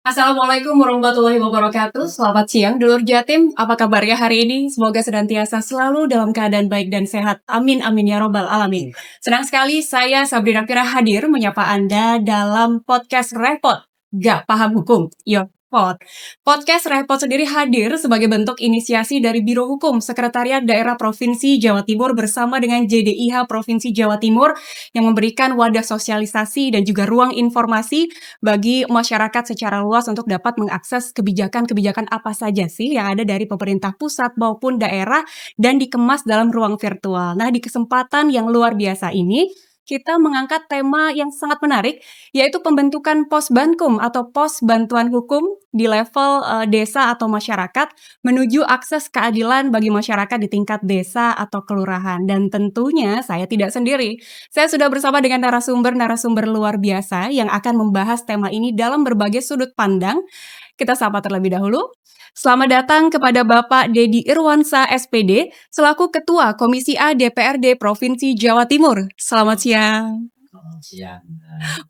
Assalamualaikum warahmatullahi wabarakatuh. Selamat siang, Dulur Jatim. Apa kabarnya hari ini? Semoga senantiasa selalu dalam keadaan baik dan sehat. Amin, amin ya robbal alamin. Senang sekali saya Sabrina Fira hadir menyapa Anda dalam podcast Repot. Gak paham hukum? Yo, Podcast Repot sendiri hadir sebagai bentuk inisiasi dari Biro Hukum Sekretariat Daerah Provinsi Jawa Timur bersama dengan JDIH Provinsi Jawa Timur yang memberikan wadah sosialisasi dan juga ruang informasi bagi masyarakat secara luas untuk dapat mengakses kebijakan-kebijakan apa saja sih yang ada dari pemerintah pusat maupun daerah dan dikemas dalam ruang virtual. Nah, di kesempatan yang luar biasa ini, kita mengangkat tema yang sangat menarik, yaitu pembentukan pos Bankum atau pos bantuan hukum di level desa atau masyarakat menuju akses keadilan bagi masyarakat di tingkat desa atau kelurahan. Dan tentunya saya tidak sendiri. Saya sudah bersama dengan narasumber-narasumber luar biasa yang akan membahas tema ini dalam berbagai sudut pandang. Kita sapa terlebih dahulu. Selamat datang kepada Bapak Dedi Irwansa SPD, selaku Ketua Komisi A DPRD Provinsi Jawa Timur. Selamat siang. Selamat siang.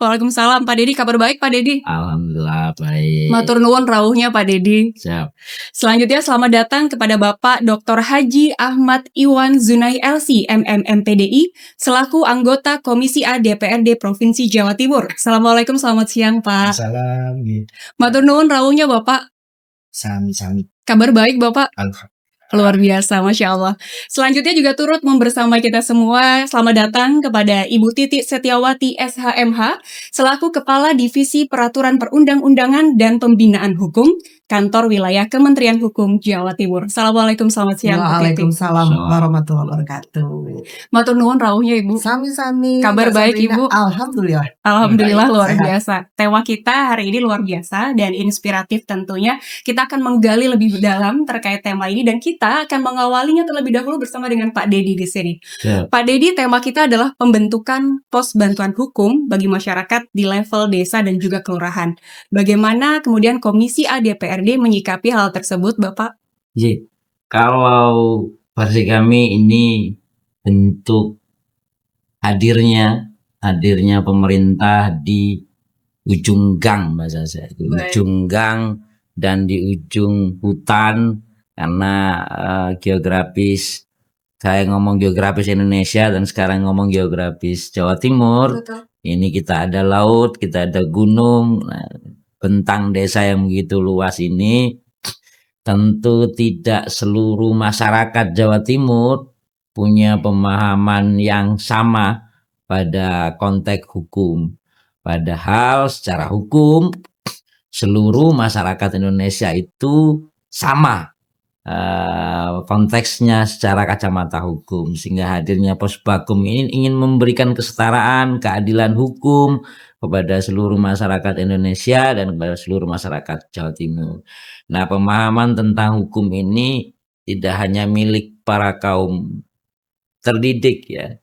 Waalaikumsalam Pak Dedi, kabar baik Pak Dedi? Alhamdulillah baik. Matur nuwun rawuhnya Pak Dedi. Siap. Selanjutnya selamat datang kepada Bapak Dr. Haji Ahmad Iwan Zunai LC MMPDI, selaku anggota Komisi A DPRD Provinsi Jawa Timur. Assalamualaikum, selamat siang Pak. Salam. Matur nuwun rawuhnya Bapak. Sami-sami. Kabar baik Bapak? Alhamdulillah. Luar biasa, Masya Allah. Selanjutnya juga turut membersama kita semua. Selamat datang kepada Ibu Titi Setiawati SHMH, selaku Kepala Divisi Peraturan Perundang-undangan dan Pembinaan Hukum, Kantor Wilayah Kementerian Hukum Jawa Timur. Assalamualaikum, selamat siang. Waalaikumsalam warahmatullahi wabarakatuh. Matur nuwun rawuhnya Ibu. Sami-sami. Kabar baik Ibu? Alhamdulillah. Alhamdulillah luar Sehat. biasa. Tema kita hari ini luar biasa dan inspiratif tentunya. Kita akan menggali lebih dalam terkait tema ini dan kita akan mengawalinya terlebih dahulu bersama dengan Pak Dedi di sini. Siap. Pak Dedi, tema kita adalah pembentukan pos bantuan hukum bagi masyarakat di level desa dan juga kelurahan. Bagaimana kemudian Komisi A DPRD menyikapi hal tersebut, Bapak? Ji, kalau versi kami ini bentuk hadirnya pemerintah di ujung gang bahasa saya, di Baik. ujung gang dan di ujung hutan karena geografis. Saya ngomong geografis Indonesia dan sekarang ngomong geografis Jawa Timur. Betul. Ini kita ada laut, kita ada gunung, bentang desa yang begitu luas ini. Tentu tidak seluruh masyarakat Jawa Timur punya pemahaman yang sama pada konteks hukum. Padahal secara hukum seluruh masyarakat Indonesia itu sama konteksnya secara kacamata hukum, sehingga hadirnya pos Bakum ini ingin memberikan kesetaraan, keadilan hukum kepada seluruh masyarakat Indonesia dan kepada seluruh masyarakat Jawa Timur. Nah, pemahaman tentang hukum ini tidak hanya milik para kaum terdidik ya,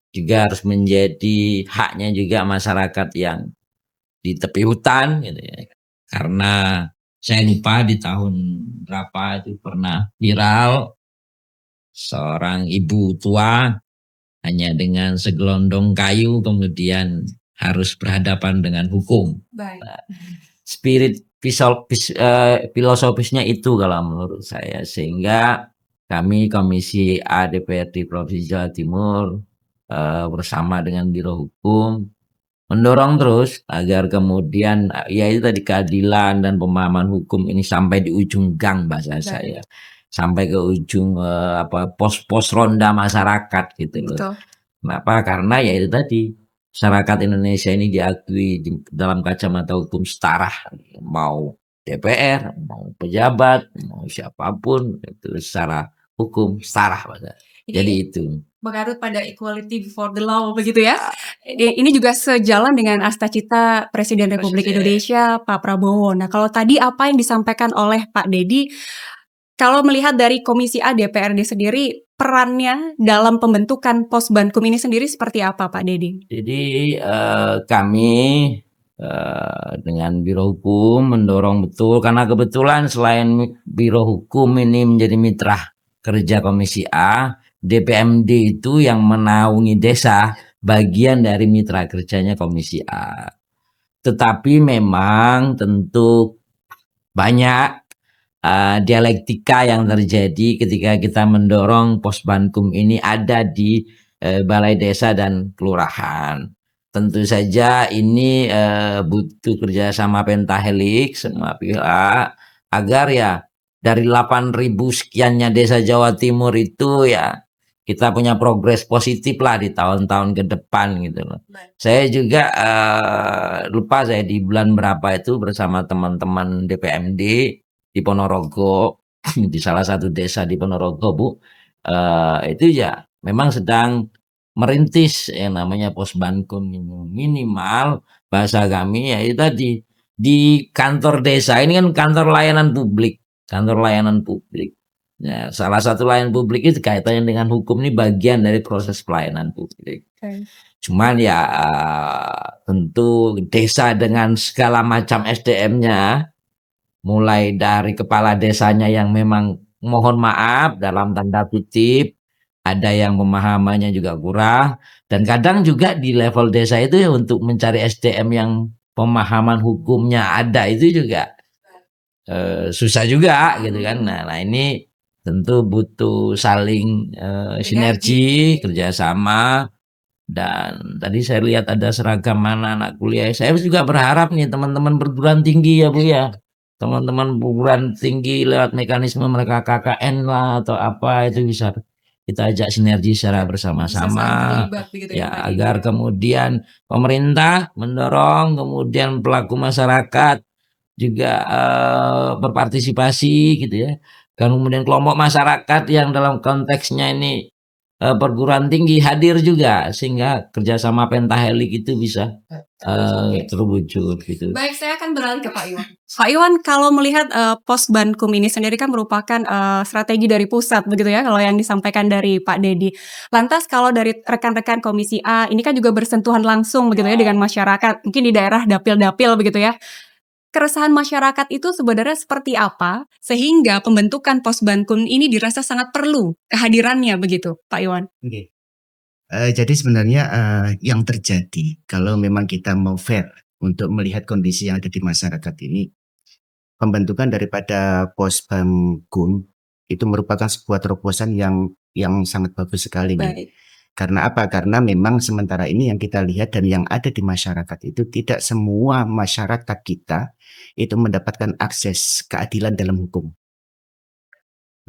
juga harus menjadi haknya juga masyarakat yang di tepi hutan gitu ya. Karena saya lupa di tahun berapa itu pernah viral seorang ibu tua hanya dengan segelondong kayu kemudian harus berhadapan dengan hukum. Baik. Spirit filosofisnya itu kalau menurut saya, sehingga kami Komisi A DPRD Provinsi Jawa Timur bersama dengan Biro Hukum mendorong terus agar kemudian ya itu tadi keadilan dan pemahaman hukum ini sampai di ujung gang bahasa saya, sampai ke ujung pos-pos ronda masyarakat gitu loh. Betul. Kenapa? Karena ya itu tadi masyarakat Indonesia ini diakui dalam kacamata hukum setara, mau DPR, mau pejabat, mau siapapun itu secara hukum setara. Jadi itu mengarut pada equality before the law begitu ya. Ini juga sejalan dengan asta cita Presiden Republik Indonesia Pak Prabowo. Nah, kalau tadi apa yang disampaikan oleh Pak Dedi, kalau melihat dari Komisi A DPRD sendiri, perannya dalam pembentukan pos Bankum ini sendiri seperti apa Pak Dedi? Jadi kami dengan Biro Hukum mendorong betul, karena kebetulan selain Biro Hukum ini menjadi mitra kerja Komisi A, DPMD itu yang menaungi desa, bagian dari mitra kerjanya Komisi A. tetapi memang tentu banyak dialektika yang terjadi ketika kita mendorong Posbankum ini ada di balai desa dan kelurahan. Tentu saja ini butuh kerjasama pentahelik semua pihak agar ya dari 8.000 sekiannya desa Jawa Timur itu ya kita punya progres positif lah di tahun-tahun ke depan gitu loh. Saya juga lupa saya di bulan berapa itu bersama teman-teman DPMD di Ponorogo di salah satu desa di Ponorogo Bu, itu ya memang sedang merintis yang namanya Posbankum ini. Minimal bahasa kami ya itu tadi di kantor desa ini kan kantor layanan publik. Ya, salah satu layanan publik itu kaitannya dengan hukum ini bagian dari proses pelayanan publik. Cuman ya tentu desa dengan segala macam SDM-nya, mulai dari kepala desanya yang memang mohon maaf dalam tanda kutip, ada yang pemahamannya juga kurang, dan kadang juga di level desa itu ya untuk mencari SDM yang pemahaman hukumnya ada itu juga susah juga gitu kan. Nah ini tentu butuh saling sinergi, kerjasama. Dan tadi saya lihat ada seragam anak kuliah. Saya juga berharap nih teman-teman perguruan tinggi ya Bu ya. Teman-teman perguruan tinggi lewat mekanisme mereka KKN lah atau apa itu bisa kita ajak sinergi secara bersama-sama ya agar kemudian pemerintah mendorong, kemudian pelaku masyarakat juga berpartisipasi gitu ya. Kemudian kelompok masyarakat yang dalam konteksnya ini perguruan tinggi hadir juga sehingga kerjasama pentahelik itu bisa terwujud gitu. Baik, saya akan beralih ke Pak Iwan. Pak Iwan, kalau melihat Posbankum ini sendiri kan merupakan strategi dari pusat begitu ya, kalau yang disampaikan dari Pak Dedi. Lantas kalau dari rekan-rekan Komisi A, ini kan juga bersentuhan langsung begitu ya dengan masyarakat, mungkin di daerah dapil-dapil begitu ya. Keresahan masyarakat itu sebenarnya seperti apa sehingga pembentukan Posbankum ini dirasa sangat perlu kehadirannya begitu, Pak Iwan? Oke. Jadi sebenarnya yang terjadi kalau memang kita mau fair untuk melihat kondisi yang ada di masyarakat ini, pembentukan daripada Posbankum itu merupakan sebuah terobosan yang sangat bagus sekali nih. Baik. Karena apa? Karena memang sementara ini yang kita lihat dan yang ada di masyarakat itu tidak semua masyarakat kita itu mendapatkan akses keadilan dalam hukum.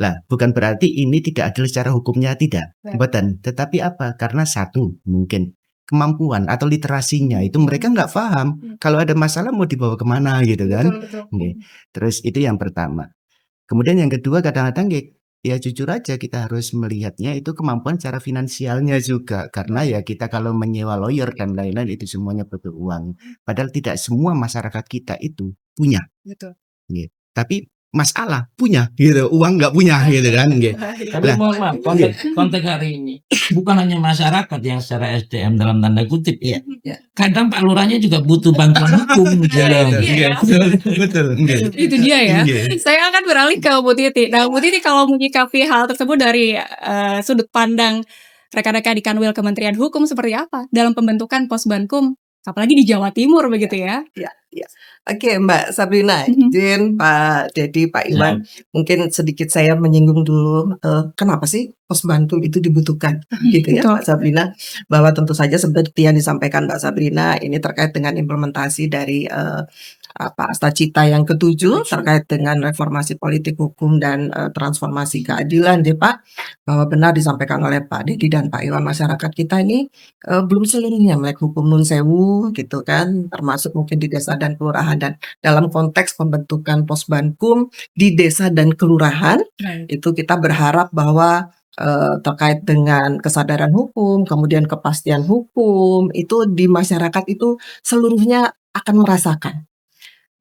Lah, bukan berarti ini tidak adil secara hukumnya, tidak. Bukan. Tetapi apa? Karena satu, mungkin kemampuan atau literasinya itu mereka nggak paham. Kalau ada masalah mau dibawa kemana gitu kan. Oke. Terus itu yang pertama. Kemudian yang kedua kadang-kadang ya jujur aja kita harus melihatnya itu kemampuan secara finansialnya juga. Karena ya kita kalau menyewa lawyer dan lain-lain itu semuanya butuh uang. Padahal tidak semua masyarakat kita itu punya. Betul. Gitu. Tapi masalah punya gitu, uang nggak punya gitu kan. Gitu. Tapi mohon maaf, konteks hari ini bukan hanya masyarakat yang secara SDM dalam tanda kutip ya. Kadang Pak Lurahnya juga butuh bantuan hukum. Betul. Itu dia ya. Saya akan beralih ke Bu Titi. Nah, Bu Titi kalau menyikapi hal tersebut dari sudut pandang rekan-rekan di Kanwil Kementerian Hukum seperti apa dalam pembentukan Posbankum, apalagi di Jawa Timur begitu ya? Ya. Oke, Mbak Sabrina, izin Pak Dedi, Pak Iwan, mungkin sedikit saya menyinggung dulu kenapa sih Posbankum itu dibutuhkan, gitu ya, Mbak Sabrina, bahwa tentu saja seperti yang disampaikan Mbak Sabrina ini terkait dengan implementasi dari Astacita yang ke-7 terkait dengan reformasi politik hukum dan transformasi keadilan, deh Pak, bahwa benar disampaikan oleh Pak Dedi dan Pak Iwan, masyarakat kita ini belum seluruhnya melek hukum nun sewu gitu kan, termasuk mungkin di desa dan kelurahan, dan dalam konteks pembentukan Posbankum di desa dan kelurahan itu kita berharap bahwa terkait dengan kesadaran hukum, kemudian kepastian hukum itu di masyarakat itu seluruhnya akan merasakan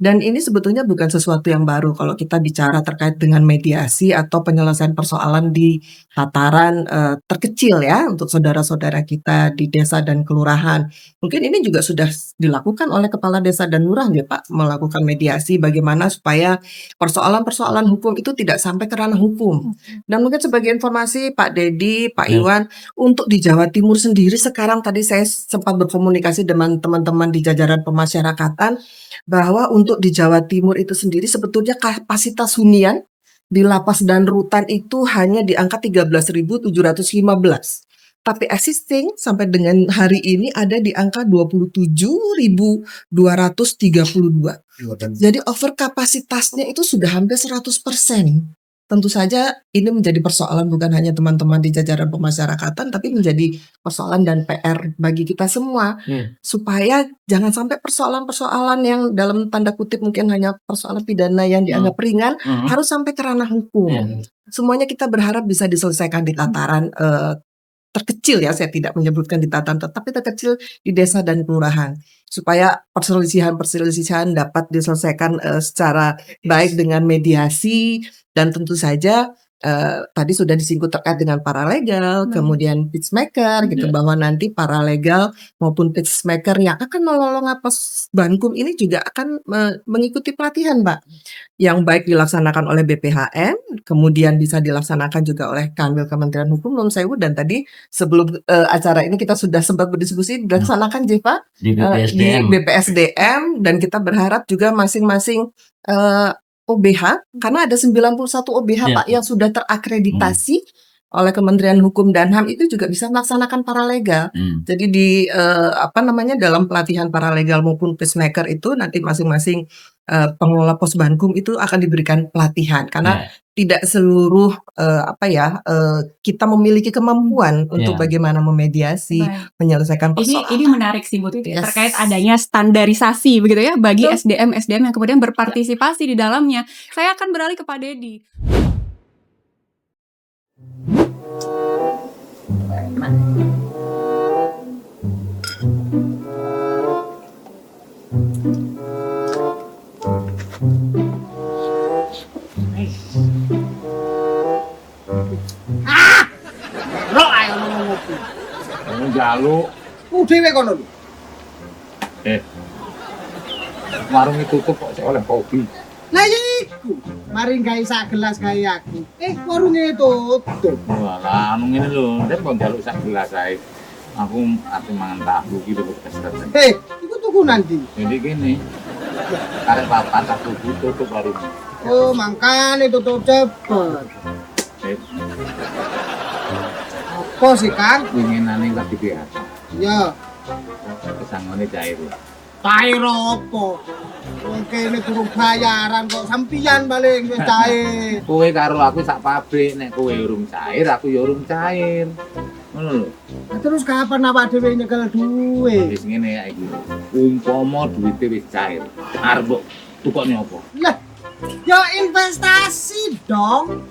Dan ini sebetulnya bukan sesuatu yang baru kalau kita bicara terkait dengan mediasi atau penyelesaian persoalan di tataran terkecil ya untuk saudara-saudara kita di desa dan kelurahan. Mungkin ini juga sudah dilakukan oleh kepala desa dan lurah ya Pak, melakukan mediasi bagaimana supaya persoalan-persoalan hukum itu tidak sampai ke ranah hukum. Dan mungkin sebagai informasi Pak Dedi, Pak Ya. Iwan, untuk di Jawa Timur sendiri sekarang tadi saya sempat berkomunikasi dengan teman-teman di jajaran pemasyarakatan bahwa untuk di Jawa Timur itu sendiri sebetulnya kapasitas hunian di lapas dan rutan itu hanya di angka 13.715. Tapi existing sampai dengan hari ini ada di angka 27.232. Jadi over kapasitasnya itu sudah hampir 100%. Tentu saja ini menjadi persoalan bukan hanya teman-teman di jajaran pemasyarakatan, tapi menjadi persoalan dan PR bagi kita semua. Supaya jangan sampai persoalan-persoalan yang dalam tanda kutip mungkin hanya persoalan pidana yang dianggap ringan, harus sampai ke ranah hukum. Semuanya kita berharap bisa diselesaikan di tataran terkecil ya, saya tidak menyebutkan di tataran tetapi terkecil di desa dan kelurahan. Supaya perselisihan dapat diselesaikan secara baik dengan mediasi. Dan tentu saja tadi sudah disinggung terkait dengan paralegal, kemudian peacemaker gitu, bahwa nanti paralegal maupun peacemaker yang akan menolong Pos Bankum ini juga akan mengikuti pelatihan Pak, yang baik dilaksanakan oleh BPHN, kemudian bisa dilaksanakan juga oleh Kanwil Kementerian Hukum Nun Sewu, dan tadi sebelum acara ini kita sudah sempat berdiskusi dilaksanakan Pak Di di BPSDM. BPSDM, dan kita berharap juga masing-masing OBH, karena ada 91 OBH Ya. Pak yang sudah terakreditasi oleh Kementerian Hukum dan HAM itu juga bisa melaksanakan paralegal. Jadi di dalam pelatihan paralegal maupun peacemaker itu nanti masing-masing pengelola Pos Bankum itu akan diberikan pelatihan karena tidak seluruh kita memiliki kemampuan untuk bagaimana memediasi, Baik. menyelesaikan persoalan. Ini menarik sih Bu Titi, Yes. terkait adanya standarisasi begitu ya bagi Betul. SDM yang kemudian berpartisipasi di dalamnya. Saya akan beralih ke Pak Dedi. Rok ayo ngopi. Kamu jaluk, Ku dhewe kono lho. warung itu tutup kok saya oleh kopi. Lah iku, mari gawe sak gelas gawe aku. Warunge tutup. Walah, anu ngene lho, nek kok jaluk sak gelas ae. Aku mangan tahu gitu kok keseret. Iku tuku nanti. Jadi gini, karek papat aku tutup warung. Oh, mangkane tutup cepet. Eh, Apa sih, Kang? winginane lagi biasa. Ya, Kesangone cair. cair apa? Wong kene durung bayaran kok sampian paling wis cair. Kowe karo aku sak pabrik, nek kowe urung cair, aku ya urung cair. Ngono lho. Nah, terus kapan awak dhewe nyekel duwe? Wis ngene ya iki. Umpama duwite wis cair, arep mbok tukokne apa? Lah, ya investasi dong.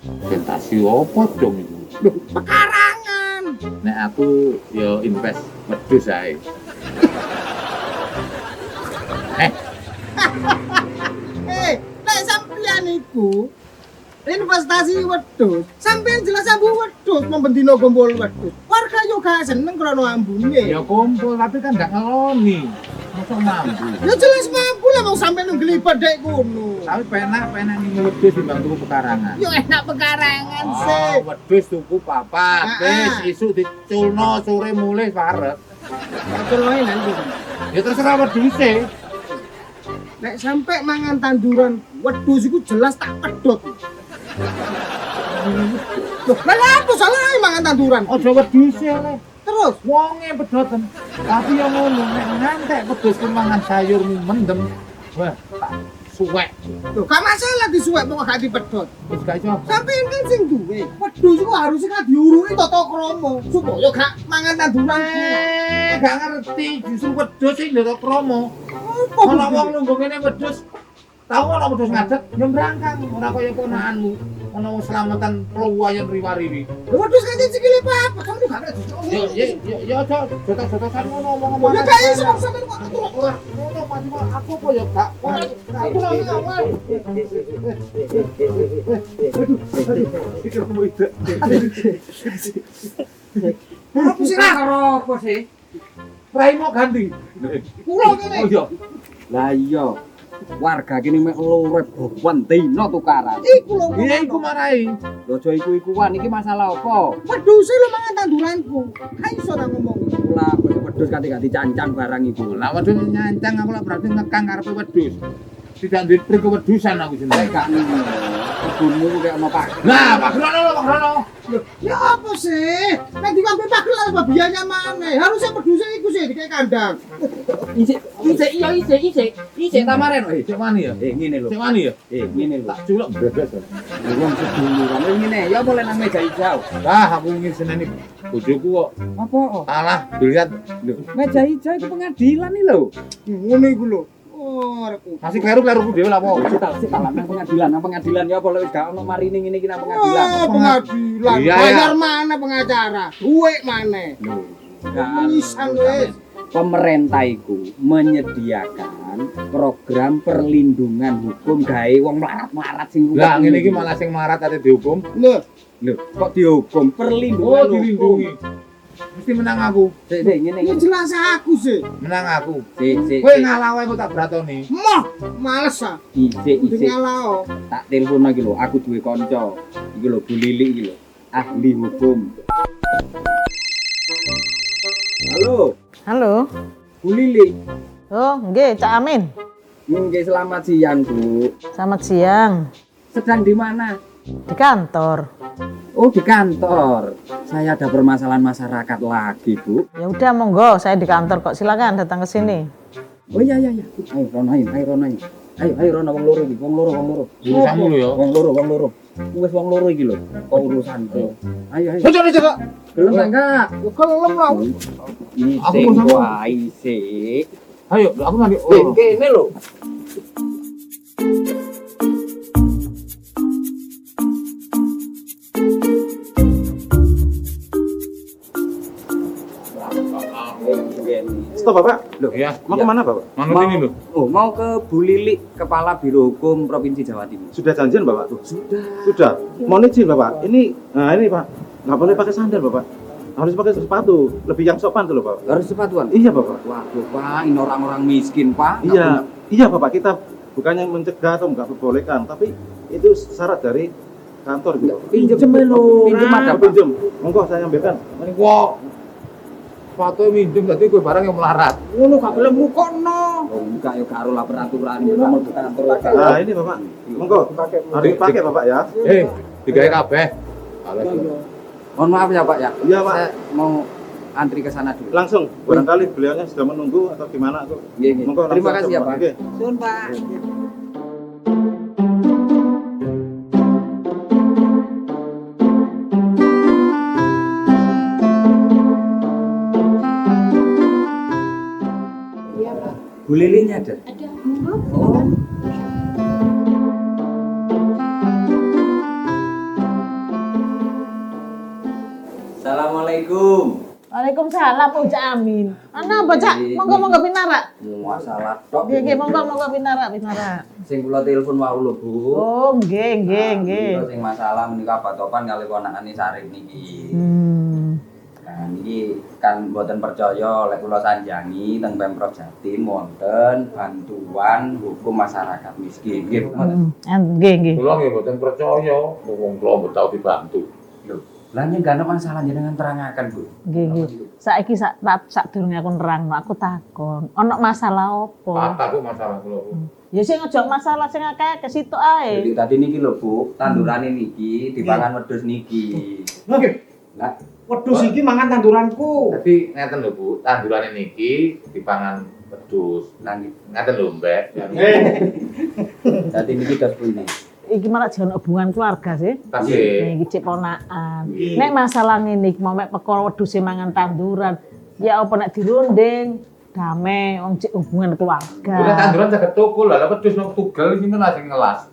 Investasi apa dong itu? Loh, pekarangan. Nek aku ya invest wedhus ae. Nek sampeyan iku investasi wedhus, sampeyan jelas ambu wedhus, membendino gombol wedhus. Warga yo gak seneng krono ambune. Ya kumpul tapi kan gak ngeloni. Masa mampu. Ya jelas mampu lah mau sampeyan nglibet dek kono. Tapi penak ning wedhus timbang tuku pekarangan. Yo enak pekarangan sih. Wedhus tuku papat. Heeh. Wis isuk diculno sore mulih parek. Celoe nanti. Ya terserah wedhuse. Nek sampe mangan tanduran wedhus iku jelas tak pedhot. Loh, lah apa salah mangan tanduran? Aja wedhuse le. Terus Wonge pedoten. Tapi yang ngono nek ngantek wedhus ku mangan sayurmu mendem. Wah, tak suwek. Loh, gak masalah disuwek pokok gak dipedhot. Wis gak iso. Sampeyan kan sing duwe. Wedhus iku harusnya kan diurungi tata krama supaya gak mangan tanduran. Gak ngerti justru wedhus sing ndara promo. Apa? Ana wong nunggu ngene wedhus. Tahu ana wedhus ngadeg yo mbrangkang ora kaya ponakanmu. ono selamatan peluwayan riwari. Wedhus kanthi sikile apa? Kamu gak ada. Ya aja jotos-jotosan ngono ngomong. Ya gak iso sampeyan kok Ora ngono mati aku apa ya gak. Aku ora Apa sih ra? Apa sih? Rai mau ganti. Kulo kene. Oh iya. Lah iya. Warga kene mek loro boban dina tukaran. Iku lho. Iya iku marahi. Lho aja iku-ikuan iki masalah apa? Wedhus lho mangan tanduranku. Ha iso ta ngomong. Lah wedhus kanthi ganti cancang barang iku. Lah wedhus nyancang aku lah berarti ngekang karepe wedhus. Tidak duwe kewedusan aku jenenge. Gak ngono. Kebunmu kayak ono Pak. Nah, Pak Grono. Ya apa sih? Nek diambil pagel apa biayanya mana? Harusnya wedhusnya iku sih dikai kandang. Isik tamaren wae. Cek wani ya? Ngene lho. Cek wani ya? Ngene lho. Tak culuk bebas. Wong seduluran ngene ya boleh nang meja hijau. Lah aku ingin seneni bojoku kok. Apa? Alah, dilihat lho. Meja hijau itu pengadilan nih lho. Ngono iku lho. Oh, aku. Masih kleru-kleruku dhewe lah apa? Sik nang pengadilan ya boleh wis gak ono marine ngene iki nang pengadilan. Oh, pengadilan. Iya, Bayar iya. mana pengacara? Duit mana? Penyisan wis. Pemerintah itu menyediakan program perlindungan hukum gawe wong melarat-melarat sing Lah ngene iki malah sing marat ate dihukum. Lho, lho kok dihukum perlindungan Oh, dilindungi. Mesti menang aku. Sik ngene ya iki. jelas aku sih. Menang aku. Sik Kowe ngalah wae kok tak bratoni. Moh, males ah. isik Ngalah. tak telepon lagi lho aku duwe kanca iki lho Bu Lili iki lho ahli hukum. Halo Halo. Bu Lili. Oh, nggih, Cak Amin. Nggih selamat siang Bu. Selamat siang. Sedang di mana? Di kantor. Oh di kantor. Saya ada permasalahan masyarakat lagi Bu. Ya udah monggo, saya di kantor kok. Silakan datang ke sini. Oh iya. Ayo Rono. Ayo Rono wong loro iki, wong loro. Urusanmu lho ya. Wong loro. Wis wong loro iki lho. Kok urusanku. Ayo. Bojone coba. Belum enggak? Kelem lah. Aku mau sama. Isik. Ayo, aku nanti. Oh. Kene lho. Stop Bapak, Loh ya. mau kemana Bapak? Manut ini lho. Oh, mau ke Bu Lili, Kepala Biro Hukum Provinsi Jawa Timur. Sudah janjian Bapak tuh? Sudah. Sudah. Mohon izin Bapak, ini Pak, nggak boleh pakai sandal Bapak. Harus pakai sepatu, lebih yang sopan tuh loh Bapak. Harus sepatuan. Iya Bapak. Waduh Pak, ini orang-orang miskin Pak. Iya Bapak, kita bukannya mencegah atau nggak perbolehkan, tapi itu syarat dari kantor gitu. Pinjem lho. Pinjem ada Pak. Pinjem, monggo saya ambilkan. Ini kok sepatu minjem dadi kowe barang yang melarat. Ngono gak boleh mukono. Oh, enggak ya karo lah peraturan nomor kantor. Nah ini Bapak, monggo harus dipakai Bapak ya. Digawe kabeh. Alas. Mohon maaf ya Pak ya. Iya Pak. Saya mau antri ke sana dulu. Langsung, barangkali beliaunya sudah menunggu atau gimana tuh. Nggih. Monggo Terima langsung kasih ya aja, Pak. Oke. Sun Pak. Bu Lilinya ada? Ada. Oh. Assalamualaikum. Waalaikumsalam, Bu Cak Amin. Ana apa, Cak? Monggo pinara. Masalah tok. Nggih, monggo pinara. Sing kula telepon wau lho, Bu. Oh, nggih. Sing masalah menika batopan kali ponakane Sarip niki. Nah, niki kan mboten percaya lek kula sanjangi teng Pemprov Jatim wonten bantuan hukum masyarakat miskin. Nggih, Bu. Nggih. Kula nggih mboten percaya, wong kula mboten tau dibantu. Lho, lah yen gak ana masalah jenengan terangaken, Bu. Nggih. Saiki sak durunge aku nerangno, aku takon. Ana masalah apa? Apa Bu masalah kula, Bu? Ya sing aja masalah sing akeh ke situ ae. Jadi tadi niki lho, Bu, tandurane niki dipangan wedhus niki. Nggih. Lah, Wedhus iki mangan tanduranku. Tapi ngeten lho, Bu, tandurane niki dipangan wedhus. lah Ngeten lho, Mbak. tadi niki dos pundi. Iki malah jangan hubungan keluarga sih. Tasih. Iki cek ponakan. Nek masalah ngene iki mau mek perkara wedhus mangan tanduran, ya apa nek dirunding damai, wong cek hubungan keluarga. Udah tanduran saged tukul lah, wedhus nang tugel sinten sing ngelas.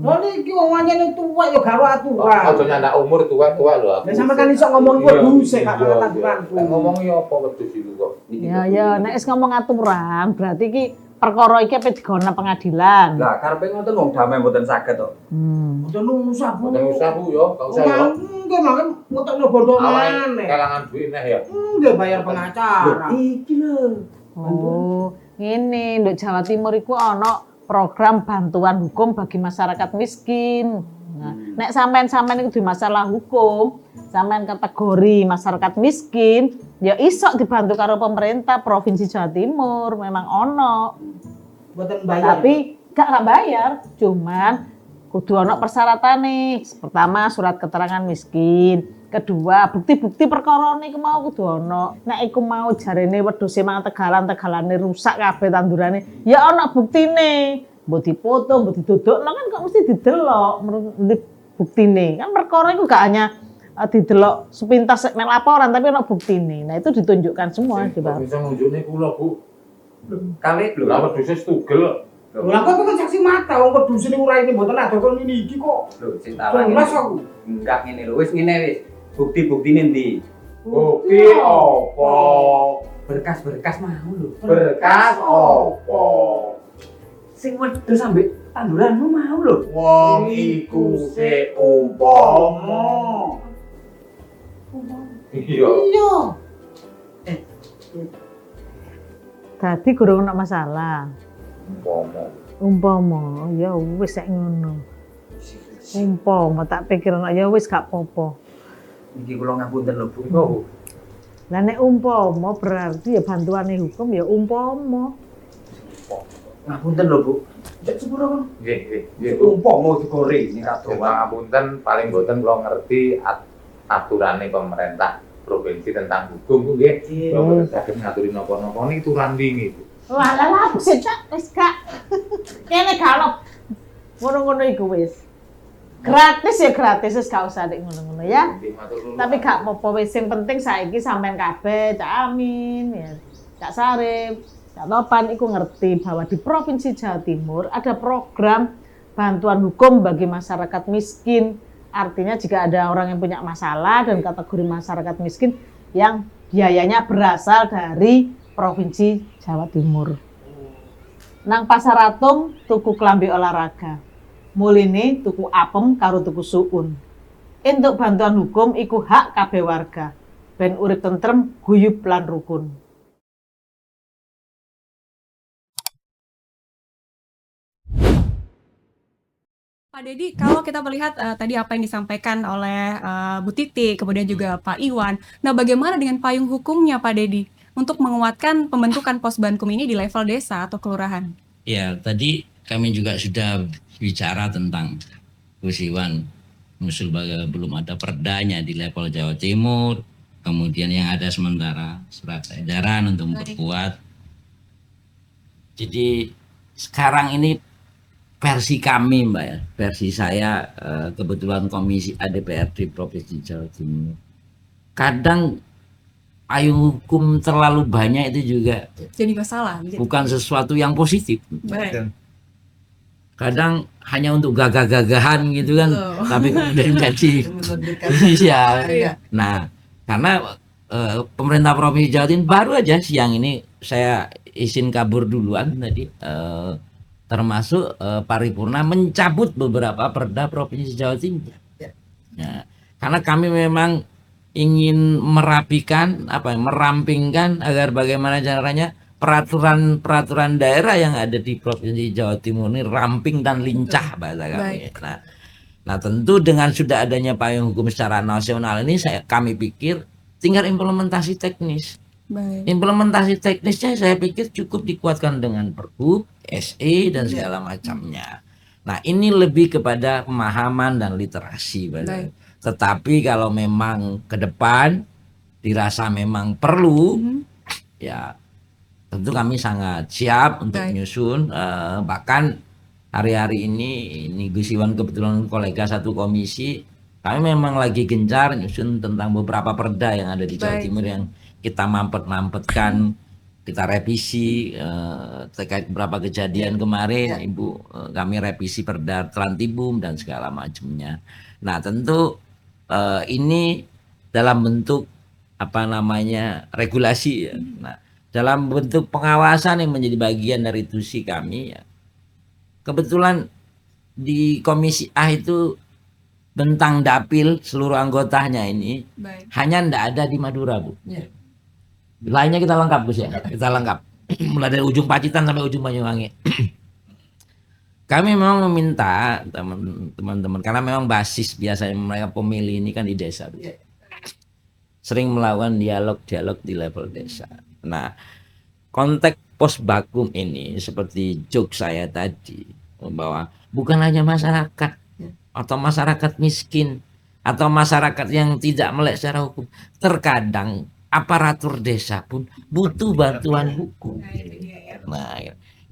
Lho niki wong anyane tuwek yo garo aturan. Aja nyandak umur tua-tua lho. Lah sampe kan iso ngomong wedhus e gak karo tanduranku. Ngomong ya apa wedhus itu kok. Ya, nek wis ngomong aturan, berarti iki perkara iki ape digona pengadilan. Lah karepe ngoten wong damai mboten saged to. Mboten usah Bu. Mboten usah Bu yo, gak usah yo. Nggih mangke ngutokno bondo Awake maneh. kelangan duit neh ya. Nggih bayar pengacara. Iki lho. Oh, ngene, nduk Jawa Timur iku ana program bantuan hukum bagi masyarakat miskin. Nah, nek sampean-sampean iku di masalah hukum, sampean kategori masyarakat miskin, ya iso dibantu karo pemerintah Provinsi Jawa Timur, memang ono. Mboten bayar. Tapi gak bayar, cuman kudu ono persyaratannya. Pertama, surat keterangan miskin. Kedua, bukti-bukti perkara niku mau kudu ono. Nek iku mau jarene wedhus mang tegalan-tegalane rusak kabeh tandurane, ya ono buktine. Mbok dipoto, mbok didodokno kan kok mesti didelok buktine. Kan perkara iku gak hanya didelok sepintas nek laporan tapi ono buktine. Nah, itu ditunjukkan semua di bawah. Bisa nunjukne kula Bu. Kali lho. Lah wedhus wis tugel. Lah kok kan saksi mata wong wedhus ini uraine mboten ada kok niki kok. Lho sing talang. Jelas aku. Enggak ngene lho, wis ngene wis. Bukti-buktine ndi? Bukti apa? Berkas-berkas mau lho. Berkas apa? Sing wedhus ambek tanduranmu mau lho. Wong iku sik umpama. Iya. Iya. Dadi gurung ono masalah. Umpama. Ya wis sak ngono. Umpama tak pikir ya wis gak apa-apa. Iki kula ngapunten lho Bu. Oh. Lah nek umpama berarti ya bantuane hukum ya umpama. Ngapunten lho Bu. Cek sepuro kon. Nggih. Umpama digoreng ning Doa kadoan. ngapunten paling boten kula ngerti aturane pemerintah provinsi tentang hukum nggih. Kula boten saged ngaturi napa-napa niki turan wingi Bu. Lah sik wis gak. Kene gak ono. Ngono-ngono iku wis. Gratis ya gratis, wis gak usah nek ngono-ngono ya. Nggih, matur nuwun. Tapi gak apa-apa wis sing penting saiki sampean kabeh Cak Amin ya. Cak Sarip, Cak Topan iku ngerti bahwa di Provinsi Jawa Timur ada program bantuan hukum bagi masyarakat miskin. Artinya jika ada orang yang punya masalah dan kategori masyarakat miskin yang biayanya berasal dari Provinsi Jawa Timur. Nang Pasar Atom tuku klambi olahraga. Muline tuku apem karo tuku suun. Entuk bantuan hukum iku hak kabeh warga. Ben urip tentrem, guyub lan rukun. Pak Dedi, kalau kita melihat tadi apa yang disampaikan oleh Bu Titi, kemudian juga Pak Iwan. Nah, bagaimana dengan payung hukumnya Pak Dedi untuk menguatkan pembentukan Posbankum ini di level desa atau kelurahan? Ya, tadi kami juga sudah bicara tentang Gus Iwan musul belum ada perdanya di level Jawa Timur, kemudian yang ada sementara surat edaran untuk memperkuat. Jadi sekarang ini versi kami Mbak ya, versi saya kebetulan Komisi ADPRD Provinsi Jawa Timur. Kadang payung hukum terlalu banyak itu juga Jadi masalah. bukan sesuatu yang positif. Baik. Kadang hanya untuk gagah-gagahan gitu kan, Betul. tapi kemudian jadi iya. Nah, karena pemerintah Provinsi Jawa Timur baru aja siang ini saya izin kabur duluan tadi, termasuk paripurna mencabut beberapa perda Provinsi Jawa Timur. Ya, karena kami memang ingin merapikan, merampingkan agar bagaimana caranya peraturan daerah yang ada di Provinsi Jawa Timur ini ramping dan lincah bahasa kami. Nah, tentu dengan sudah adanya payung hukum secara nasional ini kami pikir tinggal implementasi teknis. Baik. Implementasi teknisnya saya pikir cukup dikuatkan dengan Pergub, SE dan segala macamnya. Nah, ini lebih kepada pemahaman dan literasi. Baik. Tetapi kalau memang ke depan dirasa memang perlu, ya tentu kami sangat siap untuk menyusun. Bahkan hari-hari ini Gus Iwan kebetulan kolega satu komisi, kami memang lagi gencar menyusun tentang beberapa perda yang ada di Jawa Timur yang kita mampet-mampetkan kita revisi terkait beberapa kejadian kemarin, Ibu, kami revisi Perda Trantibum dan segala macamnya. Nah, tentu ini dalam bentuk apa namanya regulasi ya. Nah, dalam bentuk pengawasan yang menjadi bagian dari tusi kami ya. Kebetulan di Komisi A itu bentang dapil seluruh anggotanya ini hanya ndak ada di Madura, Bu. Lainnya kita lengkap, Gus ya. Kita lengkap. Mulai dari ujung Pacitan sampai ujung Banyuwangi. Kami memang meminta teman-teman karena memang basis biasanya mereka pemilih ini kan di desa. Sering melakukan dialog di level desa. Nah, konteks Posbakum ini seperti joke saya tadi bahwa bukan hanya masyarakat atau masyarakat miskin atau masyarakat yang tidak melek secara hukum, terkadang aparatur desa pun butuh bantuan hukum. Nah,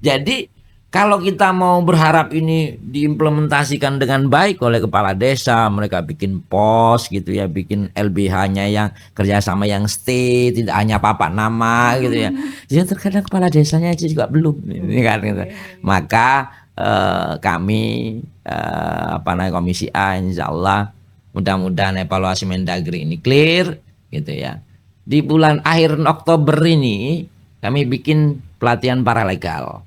jadi kalau kita mau berharap ini diimplementasikan dengan baik oleh kepala desa, mereka bikin pos gitu ya, bikin LBH-nya yang kerjasama yang stay, tidak hanya papak nama gitu ya. Jadi terkadang kepala desanya aja juga belum, ini kan gitu. Maka kami Komisi A, insya Allah mudah-mudahan evaluasi Mendagri ini clear gitu ya. Di bulan akhir Oktober ini kami bikin pelatihan paralegal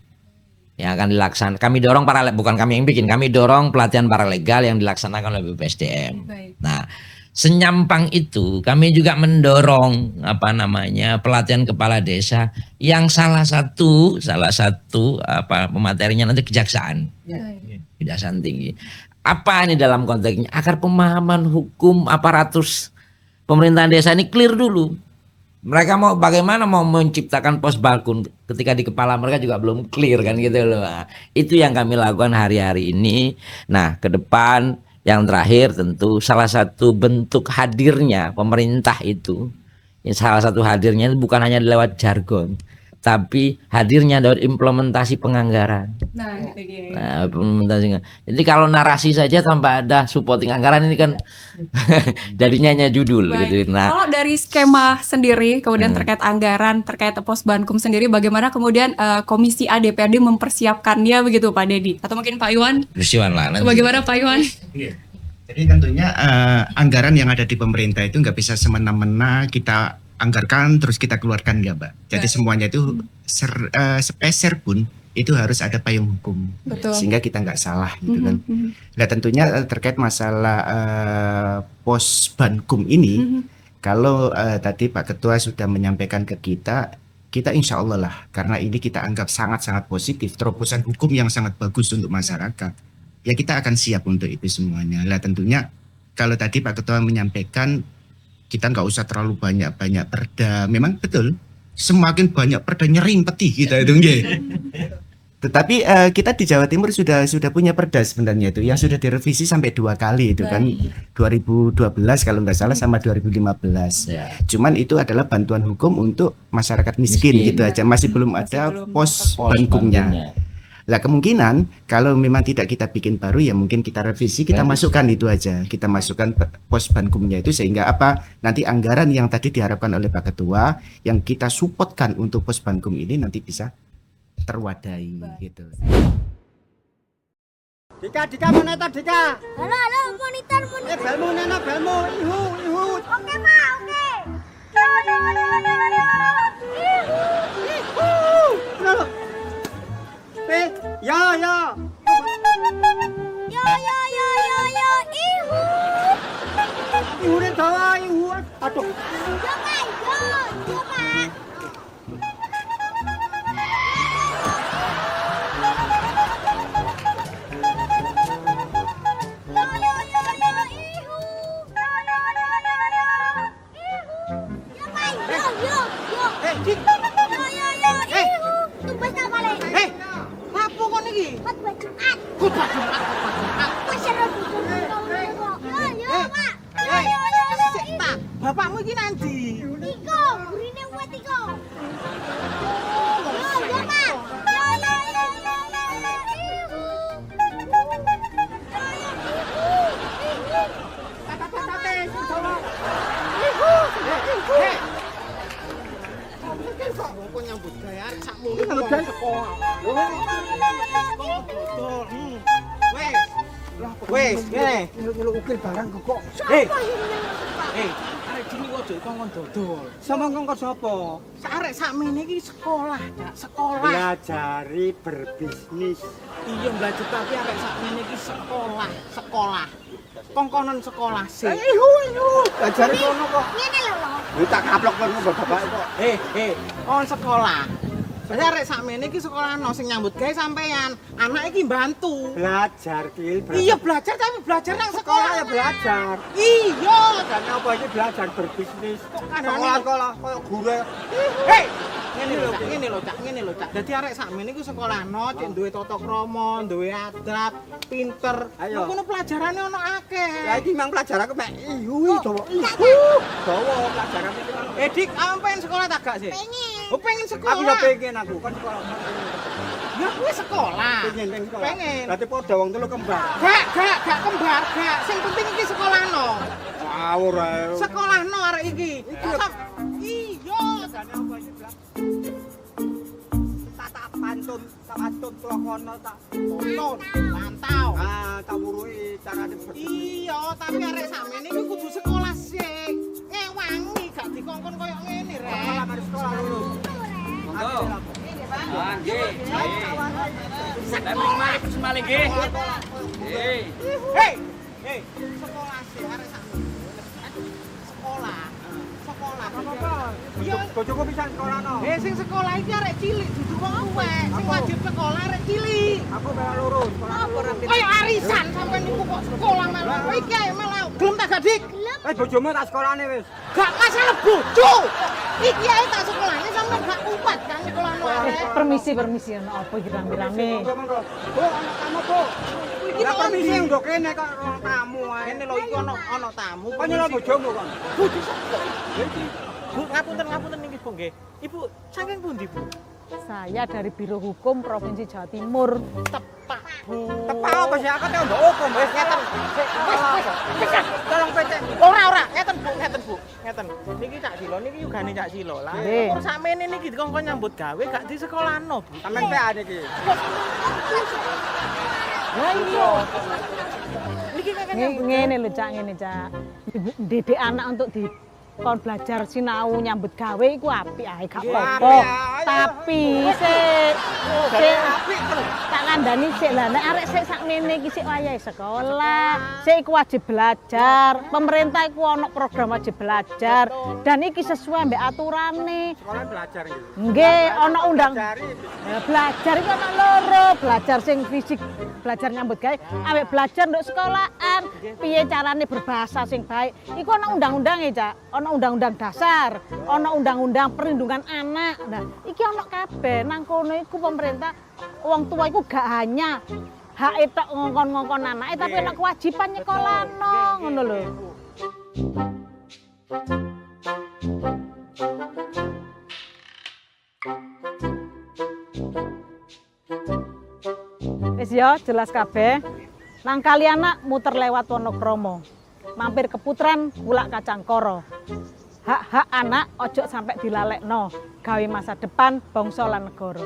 yang akan dilaksanakan. Kami dorong bukan kami yang bikin, kami dorong pelatihan paralegal yang dilaksanakan oleh BPSDM. Nah, senyampang itu kami juga mendorong pelatihan kepala desa yang salah satu pematerinya nanti kejaksaan. Kejaksaan tinggi. Apa ini dalam konteksnya? Agar pemahaman hukum aparatus pemerintahan desa ini clear dulu. Mereka bagaimana mau menciptakan Posbakum ketika di kepala mereka juga belum clear kan gitu loh. Nah, itu yang kami lakukan hari-hari ini. Nah, ke depan yang terakhir tentu salah satu bentuk hadirnya pemerintah itu, salah satu hadirnya bukan hanya lewat jargon, tapi hadirnya dari implementasi penganggaran. Nah, implementasi. Jadi kalau narasi saja tanpa ada supporting anggaran ini kan jadinya hanya judul gitu. Nah, kalau dari skema sendiri kemudian terkait anggaran, terkait Posbankum sendiri, bagaimana kemudian Komisi A DPRD mempersiapkannya begitu, Pak Dedi? Atau mungkin Pak Iwan? Bagaimana Pak Iwan? Jadi tentunya anggaran yang ada di pemerintah itu nggak bisa semena-mena kita anggarkan terus kita keluarkan, nggak, Mbak. Jadi semuanya itu sepeser pun itu harus ada payung hukum. Betul. Sehingga kita nggak salah gitu kan. Nah, tentunya terkait masalah Posbankum ini, kalau tadi Pak Ketua sudah menyampaikan ke kita insya Allah lah, karena ini kita anggap sangat-sangat positif, terobosan hukum yang sangat bagus untuk masyarakat. Ya kita akan siap untuk itu semuanya. Nah, tentunya kalau tadi Pak Ketua menyampaikan kita nggak usah terlalu banyak perda. Memang betul, semakin banyak perda nyering peti kita itu. Tetapi kita di Jawa Timur sudah punya perda sebenarnya itu yang sudah direvisi sampai 2 kali itu kan, 2012 kalau nggak salah sama 2015. Cuman itu adalah bantuan hukum untuk masyarakat miskin gitu aja, masih belum ada Posbankumnya. Lah kemungkinan kalau memang tidak kita bikin baru ya mungkin kita revisi, kita masukkan itu aja, kita masukkan Posbankumnya itu sehingga nanti anggaran yang tadi diharapkan oleh Pak Ketua yang kita supportkan untuk Posbankum ini nanti bisa terwadai gitu. Dika monitor Dika. Halo monitor. Belmu nena belmu ihu. Oke Pak, oke. Ya. Yo, ihu. Ihu dawa ihu. Aduh. Yo Pak. Bapakmu iki nanti. Tiko, burine kuwi Tiko. Yo, Pak. nyambut gawe arek sakmono nyambut gawe sekolah. Wes, ngene. Nyeluk ukir barang kok. Arek dini ojo kongkon dodol. Sama kongkon sapa? Arek sakmene iki sekolah, Dak, sekolah. Belajari berbisnis. Iya belajar tapi arek sakmene iki sekolah. Kongkonon sekolah sih. Belajari kono kok. Ngene lho. Lu tak kaplok kono bapak kok. On sekolah. Saya arek sakmene iki sekolahno sing nyambut gawe sampean. Anak iki bantu. Belajar Kil. Iya belajar tapi belajar nang Sekolah sekolah ya belajar. Iya. Dan apa ini belajar berbisnis. Kadang-kadang- Sekolah koyo guru. Hei, ngene lho, Cak. Dadi arek sakmene iku sekolahno cek duwe tata krama, duwe adab, pinter. Ayo. Lha kono pelajarane ono akeh. Ya iki mang pelajaran aku mek Jawa. Jawa pelajaran iki. Dik, pengen sekolah tak gak sih? Pengen. Oh, pengen sekolah. Aku ya pengen aku kan sekolah. Ya kuwi sekolah. Pengen sekolah. Pengen. Berarti padha wong telu kembar. Gak kembar, gak. Sing penting iki sekolahno. Ngawur ae. Sekolahno arek iki. Iya, Jane apa iki blak? Tak pantun kula kono tak Tonton, pantau. tak wuruhi carane berbisnis. Iya, tapi arek sakmene iki kudu sekolah sih. Ngewangi gak dikongkon koyo ngene, Rek. Sekolah mari sekolah lulus. Hei, sekolah sih arek sakmene. Sekolah. Iya, Bojoku bisa sekolahno. sing sekolah iki arek cilik dudu wong tuwek. Sing wajib sekolah arek cilik. Aku pengen lurus. Kayak arisan sampean niku kok sekolah malah. Kowe iki ae malah gelem tak gak Dik? Bojomu tak sekolahne wis. Gak masalah bojo. Iki ae tak sekolahnya sampean gak kuat kan sekolahno arek. Permisi ono apa iki rame-rame? Bu, anak kamu, Bu. Ya permisi ndok kene kok ruang tamu ae. Ini lho iki ono tamu. Kok nyelok bojomu kon? Bojo sapa? Bu, ngapunten niki Bu nggih. Ibu saking pundi, Bu? Saya dari Biro Hukum Provinsi Jawa Timur. Tepak, Bu. Tepak apa sih aku teh ndok hukum wis ngeten. Wis. Tolong PT. Ora, ngeten Bu. Ngeten. Niki Cak Silo niki yugane Cak Silo. Lah, Nggih. kok sakmene niki dikongkon nyambut gawe gak di sekolahno, Bu. Sampeyan PA niki. Lah iya. Niki kakek nyambut Ngene lho Cak, Didik anak untuk kon belajar sinau nyambut gawe iku apik ae gak apa-apa. Tapi sik tak kandhani sik lah nek arek sik sakmene iki sik wayahe sekolah, sik iku wajib belajar. Pemerintah iku ana program wajib belajar dan iki sesuai mbek aturane. Sekolah belajar iki. Nggih, ana undang. Belajar iku ana loro, belajar sing fisik, belajar nyambut gawe, ambek belajar nduk sekolahan. Piye carane berbahasa sing baik. Iku ana undang-undange, Cak. Ana undang-undang dasar, ana undang-undang perlindungan anak. Nah, iki ana kabeh. Nang kono iku pemerintah wong tua iku gak hanya hak tok ngongkon-ngongkon anake tapi ana kewajiban nyekolahno, ngono lho. Wis ya, jelas kabeh. Nang kali anak muter lewat Wonokromo. Mampir ke Putran, Kulak Kacang Koro. Hak-hak anak ojo sampai dilalekno, gawe masa depan bangsa lan negara.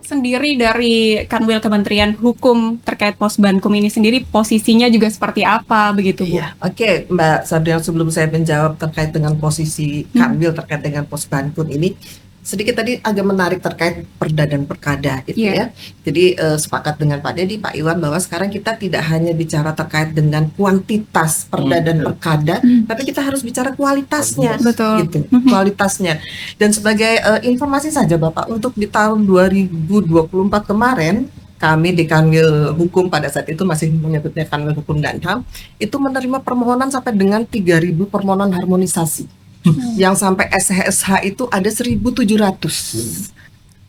Sendiri dari Kanwil Kementerian Hukum terkait Posbankum ini sendiri posisinya juga seperti apa begitu Bu? Iya, oke Mbak Sabrina, sebelum saya menjawab terkait dengan posisi Kanwil terkait dengan Posbankum ini, sedikit tadi agak menarik terkait perda dan perkada gitu ya. Jadi sepakat dengan Pak Dedi, Pak Iwan bahwa sekarang kita tidak hanya bicara terkait dengan kuantitas perda dan perkada, tapi kita harus bicara kualitasnya. Betul. Gitu, kualitasnya. Dan sebagai informasi saja Bapak, untuk di tahun 2024 kemarin kami di Kanwil Hukum pada saat itu masih menyebutnya Kanwil Hukum dan HAM itu menerima permohonan sampai dengan 3.000 permohonan harmonisasi. Yang sampai SHSH itu ada 1.700.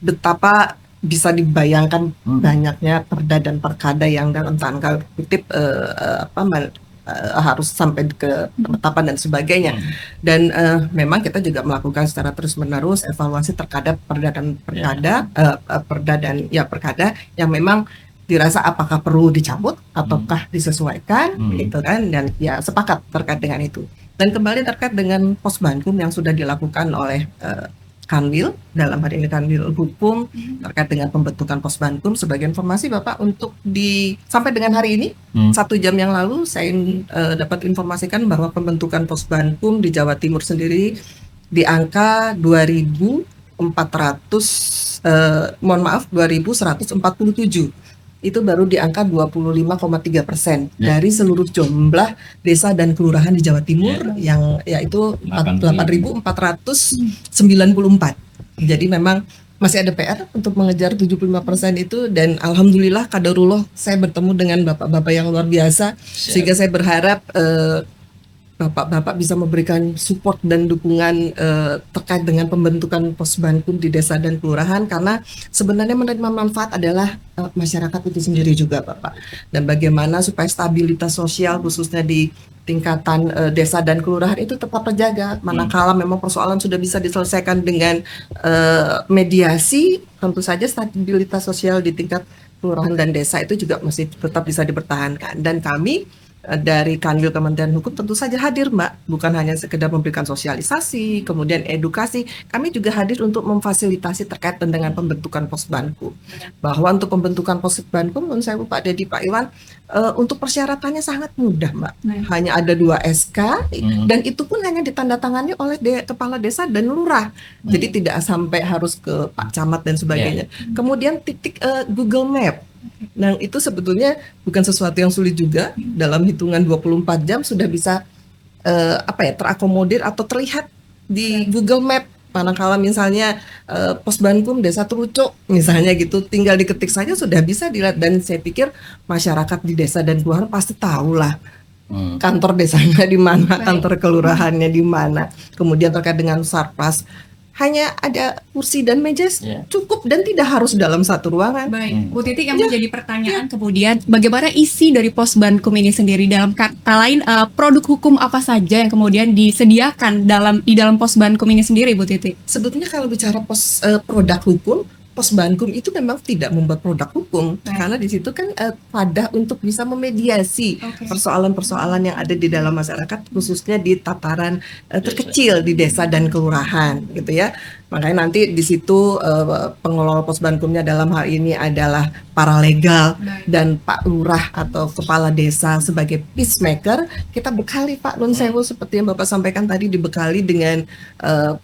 Betapa bisa dibayangkan banyaknya perda dan perkada yang dalam tanda kutip harus sampai ke penetapan dan sebagainya. Dan memang kita juga melakukan secara terus-menerus evaluasi terhadap perda dan perkada, perda yang memang dirasa apakah perlu dicabut ataukah disesuaikan gitu kan, dan ya sepakat terkait dengan itu. Dan kembali terkait dengan Posbankum yang sudah dilakukan oleh Kanwil, dalam hari ini Kanwil Hukum terkait dengan pembentukan Posbankum. Sebagai informasi Bapak, untuk sampai dengan hari ini 1 jam yang lalu saya dapat informasikan bahwa pembentukan Posbankum di Jawa Timur sendiri di angka 2147. Itu baru di angka 25,3% dari seluruh jumlah desa dan kelurahan di Jawa Timur yang yaitu 8.494. Jadi memang masih ada PR untuk mengejar 75% itu, dan alhamdulillah kadarullah saya bertemu dengan bapak-bapak yang luar biasa sehingga saya berharap bapak-bapak bisa memberikan support dan dukungan terkait dengan pembentukan Posbankum di desa dan kelurahan, karena sebenarnya menerima manfaat adalah masyarakat itu sendiri juga Bapak. Dan bagaimana supaya stabilitas sosial khususnya di tingkatan desa dan kelurahan itu tetap terjaga, manakala memang persoalan sudah bisa diselesaikan dengan mediasi, tentu saja stabilitas sosial di tingkat kelurahan dan desa itu juga masih tetap bisa dipertahankan. Dan kami dari Kanwil Kementerian Hukum tentu saja hadir Mbak, bukan hanya sekedar memberikan sosialisasi, kemudian edukasi, kami juga hadir untuk memfasilitasi terkait dengan pembentukan Posbankum. Bahwa untuk pembentukan Posbankum, menurut saya Pak Dedi, Pak Iwan, untuk persyaratannya sangat mudah Mbak, hanya ada 2 SK, dan itu pun hanya ditandatangani oleh kepala desa dan lurah, jadi tidak sampai harus ke Pak Camat dan sebagainya. Kemudian titik Google Map. Nah itu sebetulnya bukan sesuatu yang sulit juga, dalam hitungan 24 jam sudah bisa terakomodir atau terlihat di Google Map. Manakala misalnya Posbankum Desa Terucuk misalnya gitu, tinggal diketik saja sudah bisa dilihat, dan saya pikir masyarakat di desa dan kelurahan pasti tahulah kantor desanya di mana, kantor kelurahannya di mana. Kemudian terkait dengan Sarpras, hanya ada kursi dan meja cukup dan tidak harus dalam satu ruangan. Baik, Bu Titi, yang menjadi pertanyaan kemudian bagaimana isi dari Posbankum ini sendiri, dalam kata lain produk hukum apa saja yang kemudian disediakan di dalam Posbankum ini sendiri, Bu Titi? Sebetulnya kalau bicara produk hukum, Posbankum itu memang tidak membuat produk hukum, karena di situ kan wadah untuk bisa memediasi persoalan-persoalan yang ada di dalam masyarakat, khususnya di tataran terkecil di desa dan kelurahan, gitu ya. Makanya nanti di situ pengelola Posbankumnya dalam hal ini adalah paralegal dan Pak Lurah atau kepala desa sebagai peacemaker. Kita bekali Pak Nun Sewu seperti yang Bapak sampaikan tadi, dibekali dengan